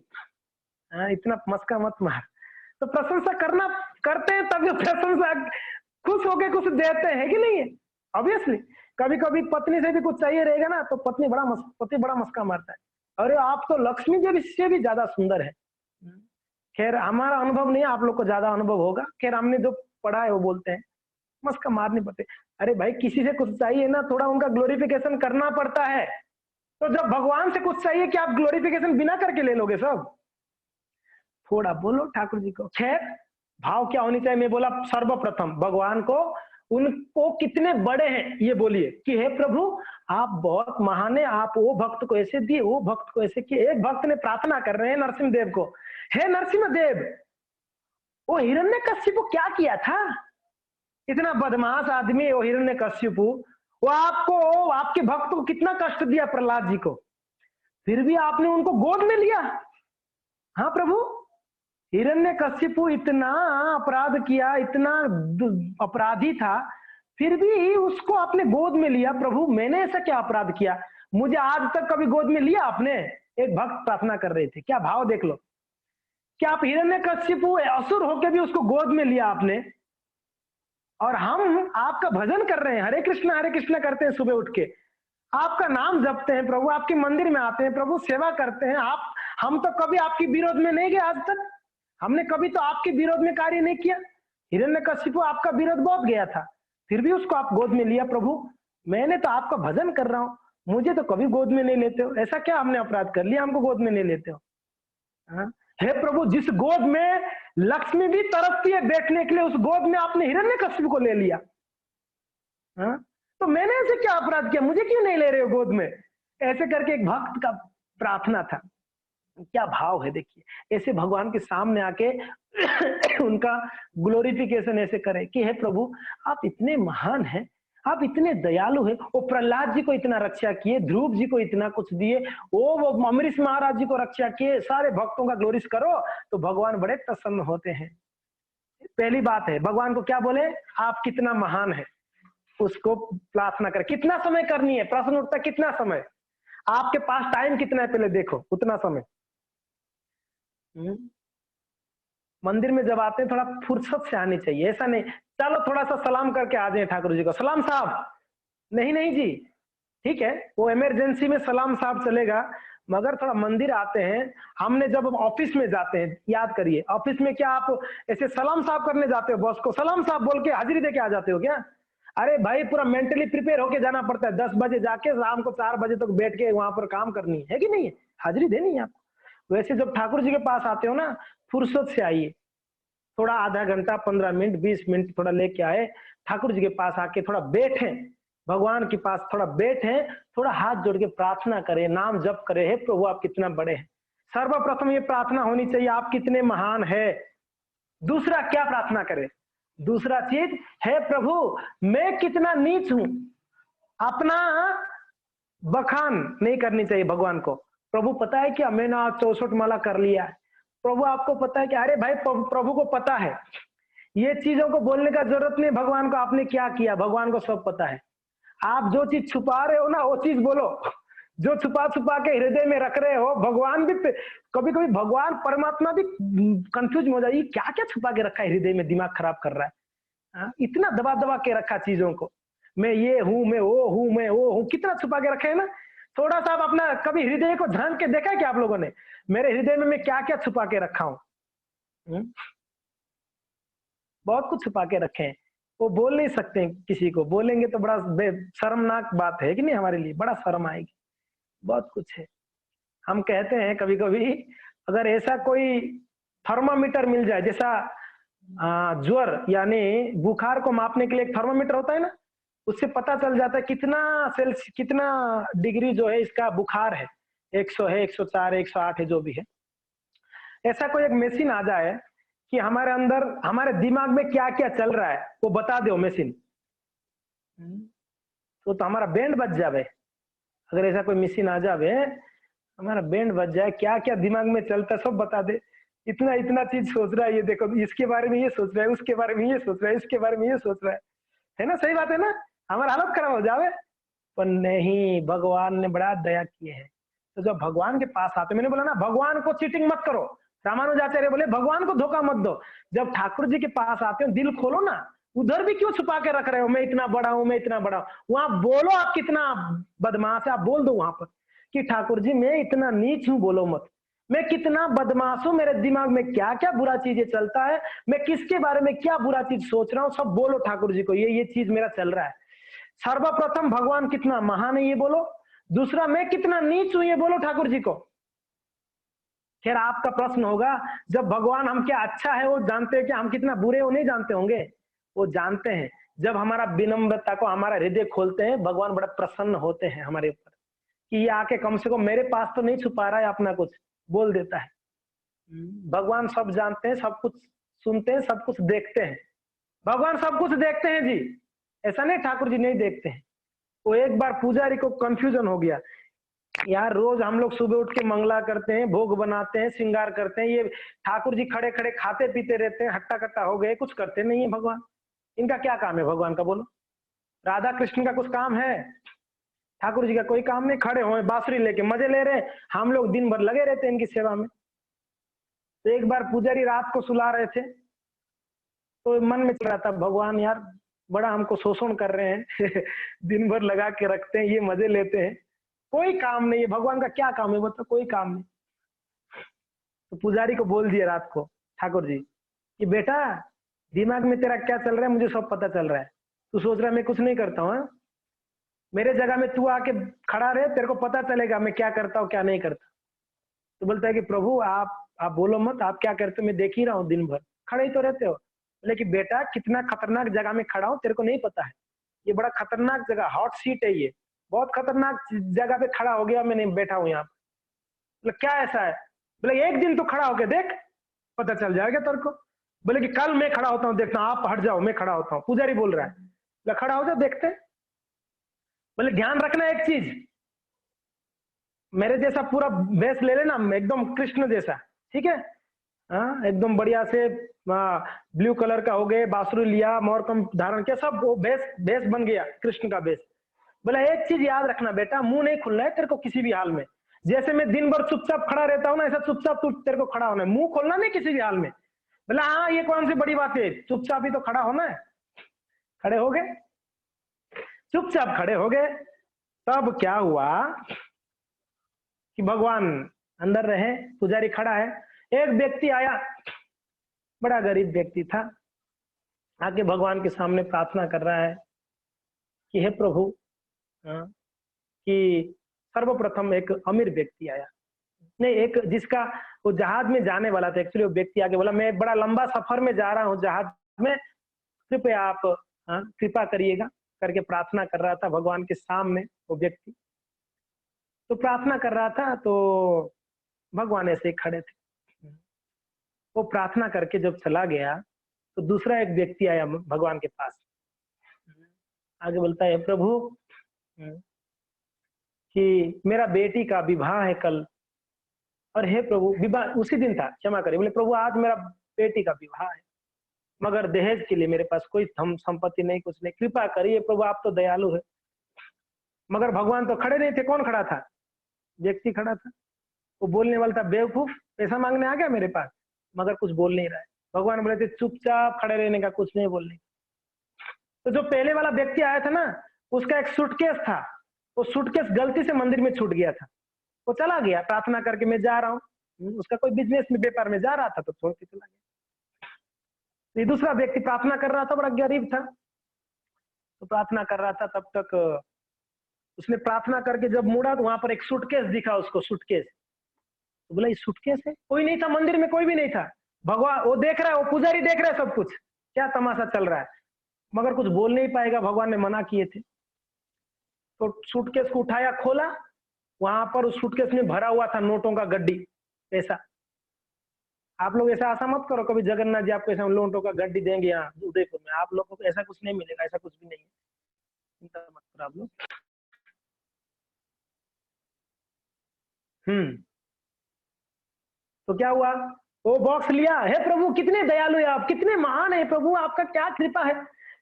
इतना मस्का मत मार। तो प्रशंसा करना करते हैं तभी प्रशंसा खुश होके कुछ देते हैं कि नहीं है? ऑब्वियसली कभी कभी पत्नी से भी कुछ चाहिए रहेगा ना तो पति बड़ा मस्का मारता है, अरे आप तो लक्ष्मी जी से भी ज्यादा सुंदर है। खैर हमारा अनुभव नहीं है, आप लोग को ज्यादा अनुभव होगा। खैर हमने जो पढ़ा है वो बोलते हैं, मस्का मारने पड़ते। अरे भाई किसी से कुछ चाहिए ना, थोड़ा उनका ग्लोरिफिकेशन करना पड़ता है। तो जब भगवान से कुछ चाहिए कि आप ग्लोरिफिकेशन बिना करके ले लोगे सब? थोड़ा बोलो ठाकुर जी को। खैर भाव क्या होनी चाहिए? मैं बोला सर्वप्रथम भगवान को, उनको कितने बड़े हैं ये बोलिए कि हे प्रभु आप बहुत महान है, आप वो भक्त को ऐसे दिए, वो भक्त को ऐसे किए। एक भक्त ने प्रार्थना कर रहे हैं नरसिंह देव को, हे नरसिंह देव वो हिरण्यकश्यप क्या किया था? इतना बदमाश आदमी है वो हिरण्यकश्यप, वो आपको, आपके भक्त को कितना कष्ट दिया प्रहलाद जी को, फिर भी आपने उनको गोद में लिया। हाँ प्रभु, हिरण्यकशिपु इतना अपराध किया, इतना अपराधी था, फिर भी उसको आपने गोद में लिया। प्रभु मैंने ऐसा क्या अपराध किया, मुझे आज तक कभी गोद में लिया आपने? एक भक्त प्रार्थना कर रहे थे, क्या भाव देख लो। क्या आप हिरण्यकशिपु असुर होके भी उसको गोद में लिया आपने? और हम आपका भजन कर रहे हैं, हरे कृष्णा करते हैं सुबह उठ के, आपका नाम जपते हैं प्रभु, आपके मंदिर में आते हैं प्रभु, सेवा करते हैं आप। हम तो कभी आपके विरोध में नहीं गए आज तक, हमने कभी तो आपके विरोध में कार्य नहीं किया। हिरण्यकशिपु आपका विरोध बहुत गया था, फिर भी उसको आप गोद में लिया। प्रभु मैंने तो आपका भजन कर रहा हूं, मुझे तो कभी गोद में नहीं लेते हो। ऐसा क्या हमने अपराध कर लिया हमको गोद में नहीं लेते हो? हाँ? हे प्रभु, जिस गोद में लक्ष्मी भी तरसती है बैठने के लिए, उस गोद में आपने हिरण्यकशिपु को ले लिया। हाँ? तो मैंने ऐसे क्या अपराध किया, मुझे क्यों नहीं ले रहे हो गोद में? ऐसे करके एक भक्त का प्रार्थना था। क्या भाव है देखिए, ऐसे भगवान के सामने आके उनका ग्लोरिफिकेशन ऐसे करे कि हे प्रभु आप इतने महान हैं, आप इतने दयालु हैं। वो प्रहलाद जी को इतना रक्षा किए, ध्रुव जी को इतना कुछ दिए, वो अम्बरीश महाराज जी को रक्षा किए, सारे भक्तों का ग्लोरिश करो तो भगवान बड़े प्रसन्न होते हैं। पहली बात है, भगवान को क्या बोले, आप कितना महान है, उसको प्रार्थना कर। कितना समय करनी है, प्रश्न उठता कितना समय, आपके पास टाइम कितना है पहले देखो, उतना समय। मंदिर में जब आते हैं थोड़ा फुर्सत से आनी चाहिए, ऐसा नहीं चलो थोड़ा सा सलाम करके आ जाए ठाकुर जी को, सलाम साहब, नहीं नहीं जी, ठीक है वो इमरजेंसी में सलाम साहब चलेगा, मगर थोड़ा मंदिर आते हैं। हमने जब ऑफिस में जाते हैं, याद करिए ऑफिस में क्या आप ऐसे सलाम साहब करने जाते हो, बॉस को सलाम साहब बोल के हाजिरी दे के आ जाते हो क्या? अरे भाई पूरा मेंटली प्रिपेयर होके जाना पड़ता है, 10 बजे जाके शाम को 4 बजे तक बैठ के वहां पर काम करनी है कि नहीं है, हाजिरी देनी है आपको। वैसे जब ठाकुर जी के पास आते हो ना, फुर्सत से आइए, थोड़ा आधा घंटा 15 मिनट 20 मिनट थोड़ा लेके आए, ठाकुर जी के पास आके थोड़ा बैठे, भगवान के पास थोड़ा बैठे, थोड़ा हाथ जोड़ के प्रार्थना करें, नाम जप करें, हे प्रभु आप कितना बड़े हैं। सर्वप्रथम ये प्रार्थना होनी चाहिए, आप कितने महान है। दूसरा क्या प्रार्थना करें, दूसरा चीज, हे प्रभु मैं कितना नीच हूं, अपना बखान नहीं करनी चाहिए भगवान को। प्रभु पता है क्या मैंने आज 64 माला कर लिया है, प्रभु आपको पता है कि, अरे भाई प्रभु को पता है, ये चीजों को बोलने का जरूरत नहीं भगवान को, आपने क्या किया भगवान को सब पता है। आप जो चीज छुपा रहे हो ना वो चीज बोलो, जो छुपा छुपा के हृदय में रख रहे हो। भगवान भी कभी कभी भगवान परमात्मा भी कंफ्यूज हो जाए, क्या क्या छुपा के रखा है हृदय में, दिमाग खराब कर रहा है। इतना दबा दबा के रखा चीजों को, मैं ये हूं, मैं वो हूं, मैं वो हूं, कितना छुपा के रखा है ना। थोड़ा सा आप अपना कभी हृदय को झांक के देखा है क्या आप लोगों ने, मेरे हृदय में मैं क्या क्या छुपा के रखा हूं? बहुत कुछ छुपा के रखे हैं, वो बोल नहीं सकते हैं, किसी को बोलेंगे तो बड़ा शर्मनाक बात है कि नहीं, हमारे लिए बड़ा शर्म आएगी। बहुत कुछ है, हम कहते हैं कभी कभी अगर ऐसा कोई थर्मामीटर मिल जाए, जैसा ज्वर यानी बुखार को मापने के लिए एक थर्मामीटर होता है ना, उससे पता चल जाता है कितना सेल्सियस, कितना डिग्री जो है इसका बुखार है, 100 है, 104 है, 108 है, जो भी है। ऐसा कोई एक मशीन आ जाए कि हमारे अंदर, हमारे दिमाग में क्या क्या चल रहा है वो बता दो मशीन, तो हमारा बैंड बज जावे। अगर ऐसा कोई मशीन आ जावे, हमारा बैंड बज जाए, क्या क्या दिमाग में चलता है सब बता दे, इतना इतना चीज सोच रहा है, ये देखो इसके बारे में ये सोच रहा है, उसके बारे में ये सोच रहा है, इसके बारे में ये सोच रहा है ना, सही बात है ना, हमारा हालत खराब हो जावे। पर नहीं, भगवान ने बड़ा दया किए हैं। तो जब भगवान के पास आते, मैंने बोला ना भगवान को चीटिंग मत करो, रामानुजाचार्य बोले भगवान को धोखा मत दो। जब ठाकुर जी के पास आते हो दिल खोलो ना, उधर भी क्यों छुपा के रख रहे हो, मैं इतना बड़ा हूं, मैं इतना बड़ा हूं। वहां बोलो आप कितना बदमाश है, आप बोल दो वहां पर कि ठाकुर जी मैं इतना नीच हूं, बोलो मत, मैं कितना बदमाश हूं, मेरे दिमाग में क्या क्या बुरा चीजें चलता है, मैं किसके बारे में क्या बुरा चीज सोच रहा हूं, सब बोलो ठाकुर जी को, ये चीज मेरा चल रहा है। सर्वप्रथम भगवान कितना महान है ये बोलो, दूसरा मैं कितना नीच हूं ये बोलो ठाकुर जी को। खैर आपका प्रश्न होगा, जब भगवान हम क्या अच्छा है वो जानते हैं कि हम कितना बुरे, वो नहीं जानते होंगे, वो जानते हैं। जब हमारा विनम्रता को, हमारा हृदय खोलते हैं, भगवान बड़ा प्रसन्न होते हैं हमारे ऊपर कि ये आके कम से कम मेरे पास तो नहीं छुपा रहा है अपना कुछ, बोल देता है। भगवान सब जानते हैं, सब कुछ सुनते हैं, सब कुछ देखते हैं। भगवान सब कुछ देखते हैं जी, ऐसा नहीं ठाकुर जी नहीं देखते हैं। वो एक बार पुजारी को कंफ्यूजन हो गया, यार रोज हम लोग सुबह उठ के मंगला करते हैं, भोग बनाते हैं, श्रृंगार करते हैं, ये ठाकुर जी खड़े खड़े खाते पीते रहते हैं, हट्टा कट्टा हो गए, कुछ करते नहीं है भगवान। इनका क्या काम है भगवान का, बोलो? राधा कृष्ण का कुछ काम है? ठाकुर जी का कोई काम नहीं, खड़े हुए बांसुरी लेके मजे ले रहे हैं, हम लोग दिन भर लगे रहते हैं इनकी सेवा में। तो एक बार पुजारी रात को सुला रहे थे, तो मन में चल रहा था, भगवान यार बड़ा हमको शोषण कर रहे हैं दिन भर लगा के रखते हैं, ये मजे लेते हैं, कोई काम नहीं है, भगवान का क्या काम है मतलब, कोई काम नहीं। तो पुजारी को बोल दिया रात को ठाकुर जी कि बेटा दिमाग में तेरा क्या चल रहा है मुझे सब पता चल रहा है, तू सोच रहा है मैं कुछ नहीं करता हूँ, मेरे जगह में तू आके खड़ा रहे, तेरे को पता चलेगा मैं क्या करता हूँ क्या नहीं करता। तो बोलता है कि प्रभु आप बोलो मत, आप क्या करते हो मैं देख ही रहा हूँ, दिन भर खड़े ही तो रहते हो। बोले कि बेटा कितना खतरनाक जगह में खड़ा हूँ तेरे को नहीं पता है, ये बड़ा खतरनाक जगह, हॉट सीट है, ये बहुत खतरनाक जगह पे खड़ा हो गया, मैं नहीं बैठा हूँ यहाँ। बोले क्या ऐसा है? बोले एक दिन तो खड़ा होके देख, पता चल जाएगा तेरे को। बोले कि कल मैं खड़ा होता हूँ, देखना, आप हट जाओ मैं खड़ा होता हूँ। पुजारी बोल रहा है, बोले खड़ा हो जाओ देखते। बोले ध्यान रखना एक चीज, मेरे जैसा पूरा भेष ले लेना, एकदम कृष्ण जैसा, ठीक है? हाँ एकदम बढ़िया से ब्लू कलर का हो गए, बांसुरी लिया, मोरकम धारण किया, सब वो भेष भेष बन गया कृष्ण का भेष। बोला एक चीज याद रखना बेटा, मुंह नहीं खुलना है तेरे को किसी भी हाल में, जैसे मैं दिन भर चुपचाप खड़ा रहता हूँ ना, ऐसा चुपचाप तेरे को खड़ा होना है, मुंह खोलना नहीं किसी भी हाल में। बोला हाँ ये कौन सी बड़ी बात है, चुपचाप ही तो खड़ा होना है। खड़े हो गए, चुपचाप खड़े हो गए। तब क्या हुआ कि भगवान अंदर रहे, पुजारी खड़ा है, एक व्यक्ति आया, बड़ा गरीब व्यक्ति था, आके भगवान के सामने प्रार्थना कर रहा है कि हे प्रभु, कि सर्वप्रथम एक अमीर व्यक्ति आया, नहीं एक जिसका वो जहाज में जाने वाला था, एक्चुअली वो व्यक्ति आके बोला मैं बड़ा लंबा सफर में जा रहा हूँ जहाज में, कृपया आप कृपा करिएगा, करके प्रार्थना कर रहा था भगवान के सामने वो व्यक्ति। तो प्रार्थना कर रहा था तो भगवान ऐसे ही खड़े थे। वो प्रार्थना करके जब चला गया तो दूसरा एक व्यक्ति आया भगवान के पास, आगे बोलता है प्रभु कि मेरा बेटी का विवाह है कल, और हे प्रभु, विवाह उसी दिन था, क्षमा करिए, बोले प्रभु आज मेरा बेटी का विवाह है, मगर दहेज के लिए मेरे पास कोई धन संपत्ति नहीं, कुछ नहीं, कृपा करिए प्रभु, आप तो दयालु है। मगर भगवान तो खड़े नहीं थे, कौन खड़ा था? व्यक्ति खड़ा था। वो बोलने वाला था बेवकूफ, पैसा मांगने आ गया मेरे पास, मगर कुछ बोल नहीं रहा है। भगवान बोले थे चुपचाप खड़े रहने का, कुछ नहीं बोलने। तो जो पहले वाला व्यक्ति आया था ना, उसका एक सूटकेस था, वो सूटकेस गलती से मंदिर में छूट गया था, वो चला गया प्रार्थना करके मैं जा रहा हूँ, उसका कोई बिजनेस में व्यापार में जा रहा था तो छोड़ के चला गया। तो ये दूसरा व्यक्ति प्रार्थना कर रहा था, बड़ा गरीब था, तो प्रार्थना कर रहा था, तब तक उसने प्रार्थना करके जब मुड़ा तो वहां पर एक सूटकेस दिखा उसको, सूटकेस। तो बोला ये सूटकेस है, कोई नहीं था मंदिर में, कोई भी नहीं था, भगवान वो देख रहा है, वो पुजारी देख रहा है सब कुछ, क्या तमाशा चल रहा है, मगर कुछ बोल नहीं पाएगा, भगवान ने मना किए थे। तो सूटकेस को उठाया, खोला, वहां पर उस सूटकेस में भरा हुआ था नोटों का गड्डी, पैसा। आप लोग ऐसा आशा मत करो कभी जगन्नाथ जी आपको ऐसा नोटों का गड्डी देंगे यहाँ उदयपुर में, आप लोगों को ऐसा कुछ नहीं मिलेगा, ऐसा कुछ भी नहीं है, चिंता मत करो आप लोग। तो क्या हुआ, वो बॉक्स लिया, हे प्रभु कितने दयालु है आप, कितने महान है प्रभु, आपका क्या कृपा है,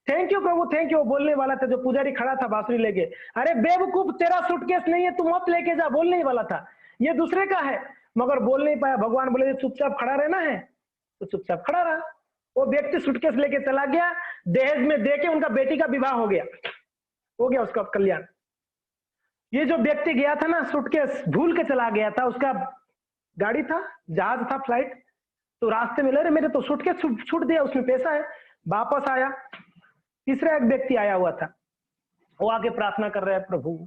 thank you Prabhu thank you. बोलने वाला था जो पुजारी खड़ा था बांसुरी लेके, अरे बेवकूफ तेरा सूटकेस नहीं है, तू मत लेके जा, बोलने वाला था, ये दूसरे का है, मगर बोल नहीं पाया। भगवान बोले चुपचाप खड़ा रहना है, तो चुपचाप खड़ा रहा। वो व्यक्ति सूटकेस लेके चला गया, दहेज में देके उनका बेटी का विवाह हो गया उसका कल्याण। ये जो व्यक्ति गया था ना, सूटकेस भूल के चला गया था, उसका गाड़ी था, जहाज था, फ्लाइट, तो रास्ते में ले मेरे तो सूटकेस छूट दिया, उसमें पैसा है, वापस आया। तीसरा एक व्यक्ति आया हुआ था, वो आके प्रार्थना कर रहा है प्रभु,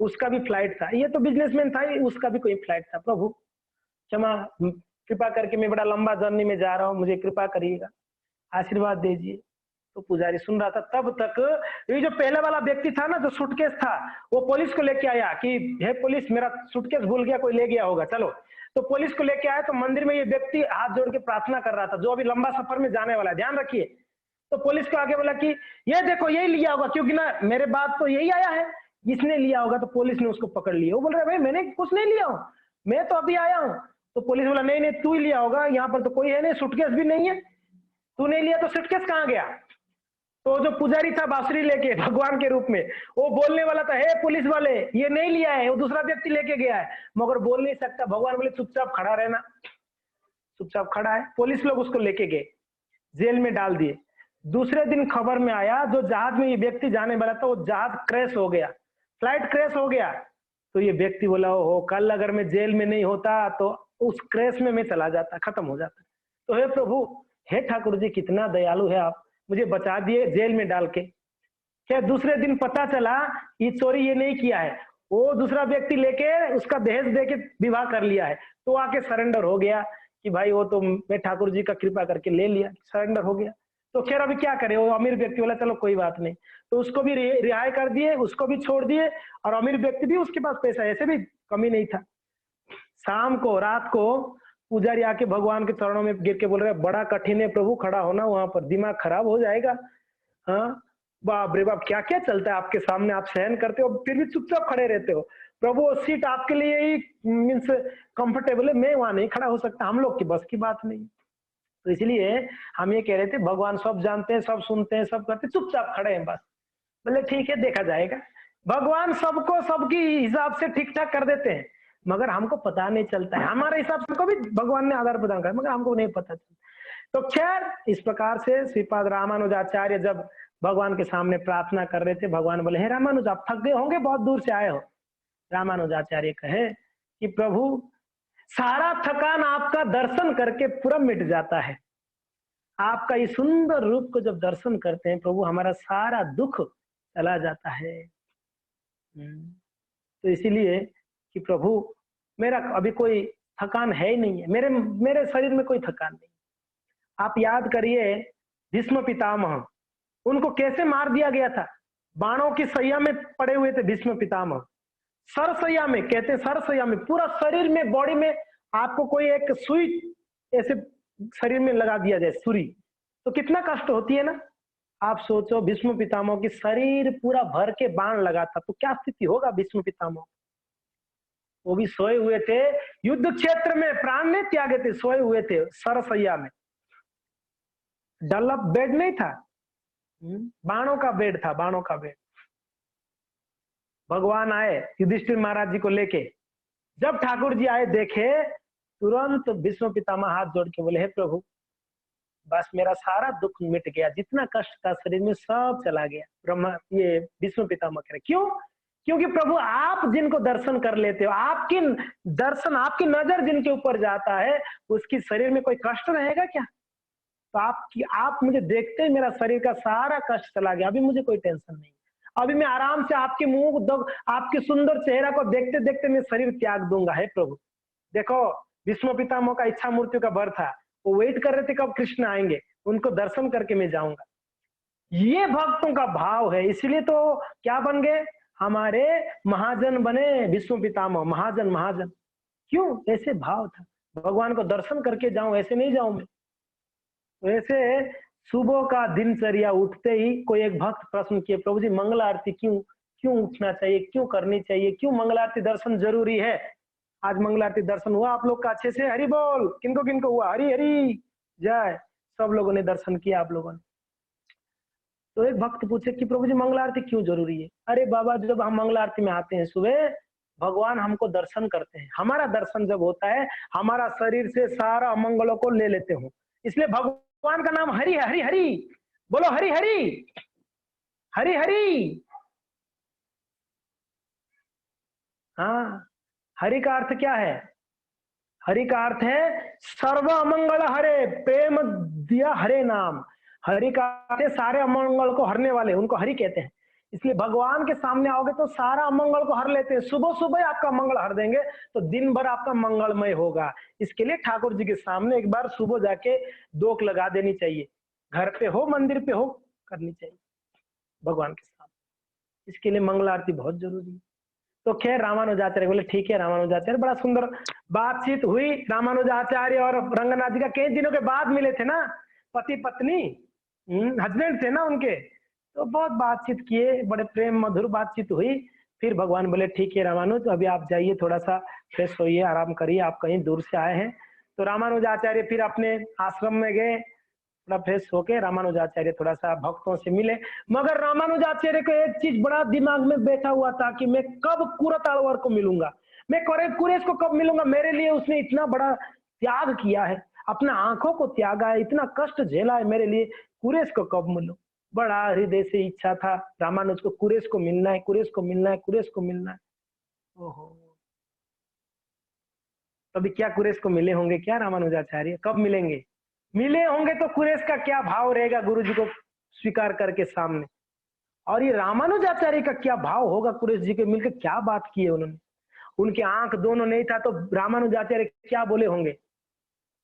उसका भी फ्लाइट था, ये तो बिजनेसमैन था, उसका भी कोई फ्लाइट था, प्रभु क्षमा कृपा करके मैं बड़ा लंबा जर्नी में जा रहा हूँ, मुझे कृपा करिएगा, आशीर्वाद दीजिए। तो पुजारी सुन रहा था। तब तक ये जो पहले वाला व्यक्ति था ना, जो सूटकेस था, वो पुलिस को लेके आया कि हे पुलिस मेरा सूटकेस भूल गया, कोई ले गया होगा, चलो। तो पुलिस को लेके आया, तो मंदिर में ये व्यक्ति हाथ जोड़ के प्रार्थना कर रहा था, जो अभी लंबा सफर में जाने वाला है, ध्यान रखिए। तो पुलिस को आगे बोला कि ये देखो यही लिया होगा, क्योंकि ना मेरे बात तो यही आया है इसने लिया होगा, तो पुलिस ने उसको पकड़ लिया। वो बोल रहा है भाई मैंने कुछ नहीं लिया हूँ, मैं तो अभी आया हूँ। तो पुलिस बोला नहीं नहीं तू ही लिया होगा, यहाँ पर तो कोई है नहीं, सूटकेस भी नहीं है, तू नहीं लिया तो सूटकेस कहाँ गया? तो जो पुजारी था बांसुरी लेके भगवान के रूप में, वो बोलने वाला था हे पुलिस वाले ये नहीं लिया है, वो दूसरा व्यक्ति लेके गया है, मगर बोल नहीं सकता। भगवान बोले चुपचाप खड़ा रहना, चुपचाप खड़ा है। पुलिस लोग उसको लेके गए, जेल में डाल दिए। दूसरे दिन खबर में आया जो जहाज में ये व्यक्ति जाने वाला था वो जहाज क्रैश हो गया, फ्लाइट क्रैश हो गया। तो ये व्यक्ति बोला हो कल अगर मैं जेल में नहीं होता तो उस क्रैश में मैं चला जाता, खत्म हो जाता। तो हे प्रभु, हे ठाकुर जी कितना दयालु है आप, मुझे बचा दिए जेल में डाल के। क्या दूसरे दिन पता चला ये चोरी ये नहीं किया है, वो दूसरा व्यक्ति लेके उसका दहेज देके विवाह कर लिया है। तो आके सरेंडर हो गया कि भाई वो तो मैं ठाकुर जी का कृपा करके ले लिया, सरेंडर हो गया। तो खैर अभी क्या करे, वो अमीर व्यक्ति बोला चलो कोई बात नहीं, तो उसको भी रिहाई कर दिए, उसको भी छोड़ दिए, और अमीर व्यक्ति भी उसके पास पैसा ऐसे भी कमी नहीं था। शाम को रात को पुजारी आके भगवान के चरणों में गिर के बोल रहे बड़ा कठिन है प्रभु खड़ा होना वहां पर, दिमाग खराब हो जाएगा। हाँ बाप रे बाप क्या क्या चलता है आपके सामने, आप सहन करते हो फिर भी चुपचाप खड़े रहते हो। प्रभु वो सीट आपके लिए ही मीन्स कंफर्टेबल है, मैं वहां नहीं खड़ा हो सकता, हम लोग की बस की बात नहीं। तो इसलिए हम ये कह रहे थे भगवान सब जानते हैं, सब सुनते हैं, सब करते, चुपचाप खड़े हैं बस। बोले ठीक है देखा जाएगा। भगवान सबको सबकी हिसाब से ठीक ठाक कर देते हैं, मगर हमको पता नहीं चलता है, हमारे हिसाब से को भी भगवान ने आधार प्रदान कर, मगर हमको नहीं पता चलता। तो खैर इस प्रकार से श्रीपाद रामानुजाचार्य जब भगवान के सामने प्रार्थना कर रहे थे, भगवान बोले हे रामानुज आप थक गए होंगे, बहुत दूर से आए हो। रामानुजाचार्य कहे कि प्रभु सारा थकान आपका दर्शन करके पूरा मिट जाता है, आपका इस सुंदर रूप को जब दर्शन करते हैं प्रभु हमारा सारा दुख चला जाता है। तो इसीलिए कि प्रभु मेरा अभी कोई थकान है ही नहीं है, मेरे शरीर में कोई थकान नहीं। आप याद करिए भीष्म पितामह, उनको कैसे मार दिया गया था, बाणों की सैया में पड़े हुए थे भीष्म पितामह, सरसैया में, कहते सरसैया में, पूरा शरीर में बॉडी में आपको कोई एक सुई ऐसे शरीर में लगा दिया जाए सुरी, तो कितना कष्ट होती है ना। आप सोचो भीष्म पितामह की शरीर पूरा भर के बाण लगा था, तो क्या स्थिति होगा भीष्म पितामह। वो भी सोए हुए थे युद्ध क्षेत्र में, प्राण नहीं त्यागे थे, सोए हुए थे सरसैया में, डलप बेड नहीं था, बाणों का बेड था, बाणों का बेड। भगवान आए युधिष्ठिर महाराज जी को लेके, जब ठाकुर जी आए देखे तुरंत भीष्म पितामह हाथ जोड़ के बोले हे प्रभु बस मेरा सारा दुख मिट गया, जितना कष्ट था शरीर में सब चला गया। ब्रह्मा ये भीष्म पितामह कह रहे क्यों, क्योंकि प्रभु आप जिनको दर्शन कर लेते हो, आपकी दर्शन आपकी नजर जिनके ऊपर जाता है उसकी शरीर में कोई कष्ट रहेगा क्या। तो आप मुझे देखते ही मेरा शरीर का सारा कष्ट चला गया, अभी मुझे कोई टेंशन नहीं, अभी मैं आराम से आपके मुंह आपके सुंदर चेहरा को देखते देखते मैं शरीर त्याग दूंगा। है प्रभु देखो भीष्म पितामह का इच्छा मृत्यु का भर था, वो वेट कर रहे थे कब कृष्ण आएंगे, उनको दर्शन करके मैं जाऊंगा। ये भक्तों का भाव है, इसलिए तो क्या बन गए हमारे महाजन बने भीष्म पितामह, महाजन महाजन। क्यों, ऐसे भाव था भगवान को दर्शन करके जाऊं, ऐसे नहीं जाऊं मैं। वैसे सुबह का दिनचर्या उठते ही कोई एक भक्त प्रश्न किए प्रभु जी मंगल आरती क्यों क्यों उठना चाहिए, क्यों करनी चाहिए, क्यों मंगल आरती दर्शन जरूरी है। आज मंगल आरती दर्शन हुआ आप लोग का अच्छे से, हरि बोल, किनको किनको हुआ, हरि हरि जय, सब लोगों ने दर्शन किया आप लोगों ने। तो एक भक्त पूछे कि प्रभु जी मंगल आरती क्यों जरूरी है। अरे बाबा जब हम मंगल आरती में आते हैं सुबह, भगवान हमको दर्शन करते हैं, हमारा दर्शन जब होता है हमारा शरीर से सारा अमंगलों को ले लेते हो, इसलिए भगवान का नाम हरि हरि हरि, बोलो हरि हरि हरि हरि। हाँ हरि का अर्थ क्या है, हरि का अर्थ है सर्व अमंगल हरे, प्रेम दिया हरे नाम। हरि का अर्थ है सारे अमंगल को हरने वाले, उनको हरि कहते हैं। इसलिए भगवान के सामने आओगे तो सारा अमंगल को हर लेते हैं, सुबह सुबह आपका मंगल हर देंगे तो दिन भर आपका मंगलमय होगा। इसके लिए ठाकुर जी के सामने एक बार सुबह जाके दोक लगा देनी चाहिए, घर पे हो मंदिर पे हो करनी चाहिए भगवान के सामने, इसके लिए मंगल आरती बहुत जरूरी है। तो खैर रामानुजाचार्य बोले ठीक है रामानुजाचार्य, बड़ा सुंदर बातचीत हुई। रामानुजाचार्य और रंगनाथ जी का कई दिनों के बाद मिले थे ना, पति पत्नी हस्बैंड थे ना उनके, तो बहुत बातचीत किए, बड़े प्रेम मधुर बातचीत हुई। फिर भगवान बोले ठीक है रामानुज, अभी आप जाइए, थोड़ा सा फ्रेश होइए, आराम करिए, आप कहीं दूर से आए हैं। तो रामानुजाचार्य फिर अपने आश्रम में गए, थोड़ा फ्रेश होके रामानुजाचार्य थोड़ा सा भक्तों से मिले। मगर रामानुजाचार्य को एक चीज बड़ा दिमाग में बैठा हुआ था कि मैं कब कुरतालवर को मिलूंगा, मैं कुरेश को कब मिलूंगा। मेरे लिए उसने इतना बड़ा त्याग किया है, अपना आंखों को त्यागा है, इतना कष्ट झेला है मेरे लिए, कुरेश को कब मिलूं। बड़ा हृदय से इच्छा था रामानुज को, कुरेश को मिलना है, कुरेश को मिलना है, कुरेश को मिलना है। ओहो, तभी क्या कुरेश को मिले होंगे क्या रामानुजाचार्य, कब मिलेंगे? मिले होंगे तो कुरेश का क्या भाव रहेगा गुरु जी को स्वीकार करके सामने, और ये रामानुजाचार्य का क्या भाव होगा कुरेश जी के मिलकर, क्या बात की है उन्होंने। उनके आंख दोनों नहीं था तो रामानुजाचार्य क्या बोले होंगे।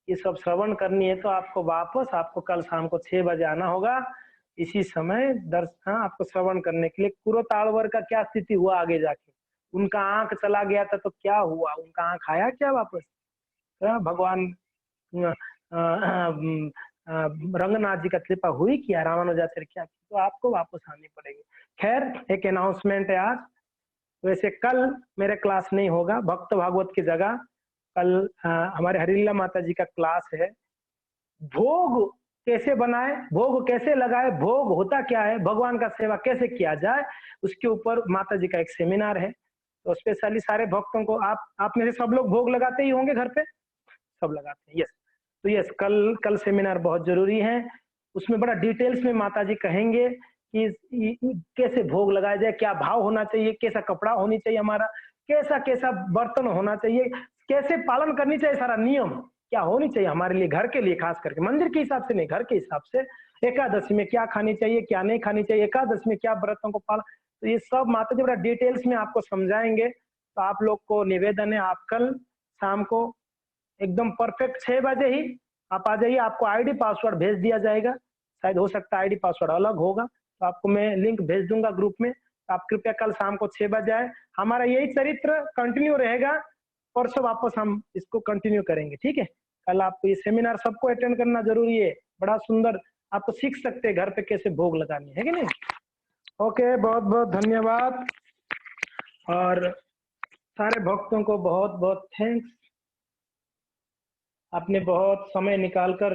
ये सब श्रवण करनी है तो आपको वापस, आपको कल शाम को 6 बजे आना होगा, इसी समय दर्शन आपको श्रवण करने के लिए। कुरतालवर का क्या स्थिति हुआ आगे जाके, उनका आंख चला गया था तो क्या हुआ, उनका आंख आया क्या वापस? भगवान रंगनाथ जी का कृपा हुई क्या, रामानुजाचार्य क्या की, तो आपको वापस आनी पड़ेगी। खैर एक अनाउंसमेंट है आज, वैसे कल मेरे क्लास नहीं होगा भक्त भागवत की जगह, कल हमारे हरिल्ला माता जी का क्लास है। भोग कैसे बनाए, भोग कैसे लगाए, भोग होता क्या है, भगवान का सेवा कैसे किया जाए, उसके ऊपर माता जी का एक सेमिनार है। तो स्पेशली सारे भक्तों को, आप में से सब लोग भोग लगाते ही होंगे घर पे, सब लगाते हैं, यस। तो यस, कल सेमिनार बहुत जरूरी है, उसमें बड़ा डिटेल्स में माता जी कहेंगे कि कैसे भोग लगाया जाए, क्या भाव होना चाहिए, कैसा कपड़ा होनी चाहिए हमारा, कैसा कैसा बर्तन होना चाहिए, कैसे पालन करनी चाहिए, सारा नियम क्या होनी चाहिए हमारे लिए, घर के लिए, खास करके मंदिर के हिसाब से नहीं, घर के हिसाब से। एकादशी में क्या खानी चाहिए, क्या नहीं खानी चाहिए, एकादशी में क्या व्रतों को पालन, तो ये सब माता जी बड़ा डिटेल्स में आपको समझाएंगे। तो आप लोग को निवेदन है, आप कल शाम को एकदम परफेक्ट 6 बजे ही आप आ जाइए, आपको आईडी पासवर्ड भेज दिया जाएगा, शायद हो सकता है आईडी पासवर्ड अलग होगा, तो आपको मैं लिंक भेज दूंगा ग्रुप में। तो आप कृपया कल शाम को 6 बजे आए, हमारा यही चरित्र कंटिन्यू रहेगा, परसों वापस हम इसको कंटिन्यू करेंगे, ठीक है। कल आपको ये सेमिनार सबको अटेंड करना जरूरी है, बड़ा सुंदर आपको सीख सकते हैं घर पे कैसे भोग लगानी है कि नहीं। ओके, बहुत बहुत धन्यवाद, और सारे भक्तों को बहुत बहुत थैंक्स, आपने बहुत समय निकाल कर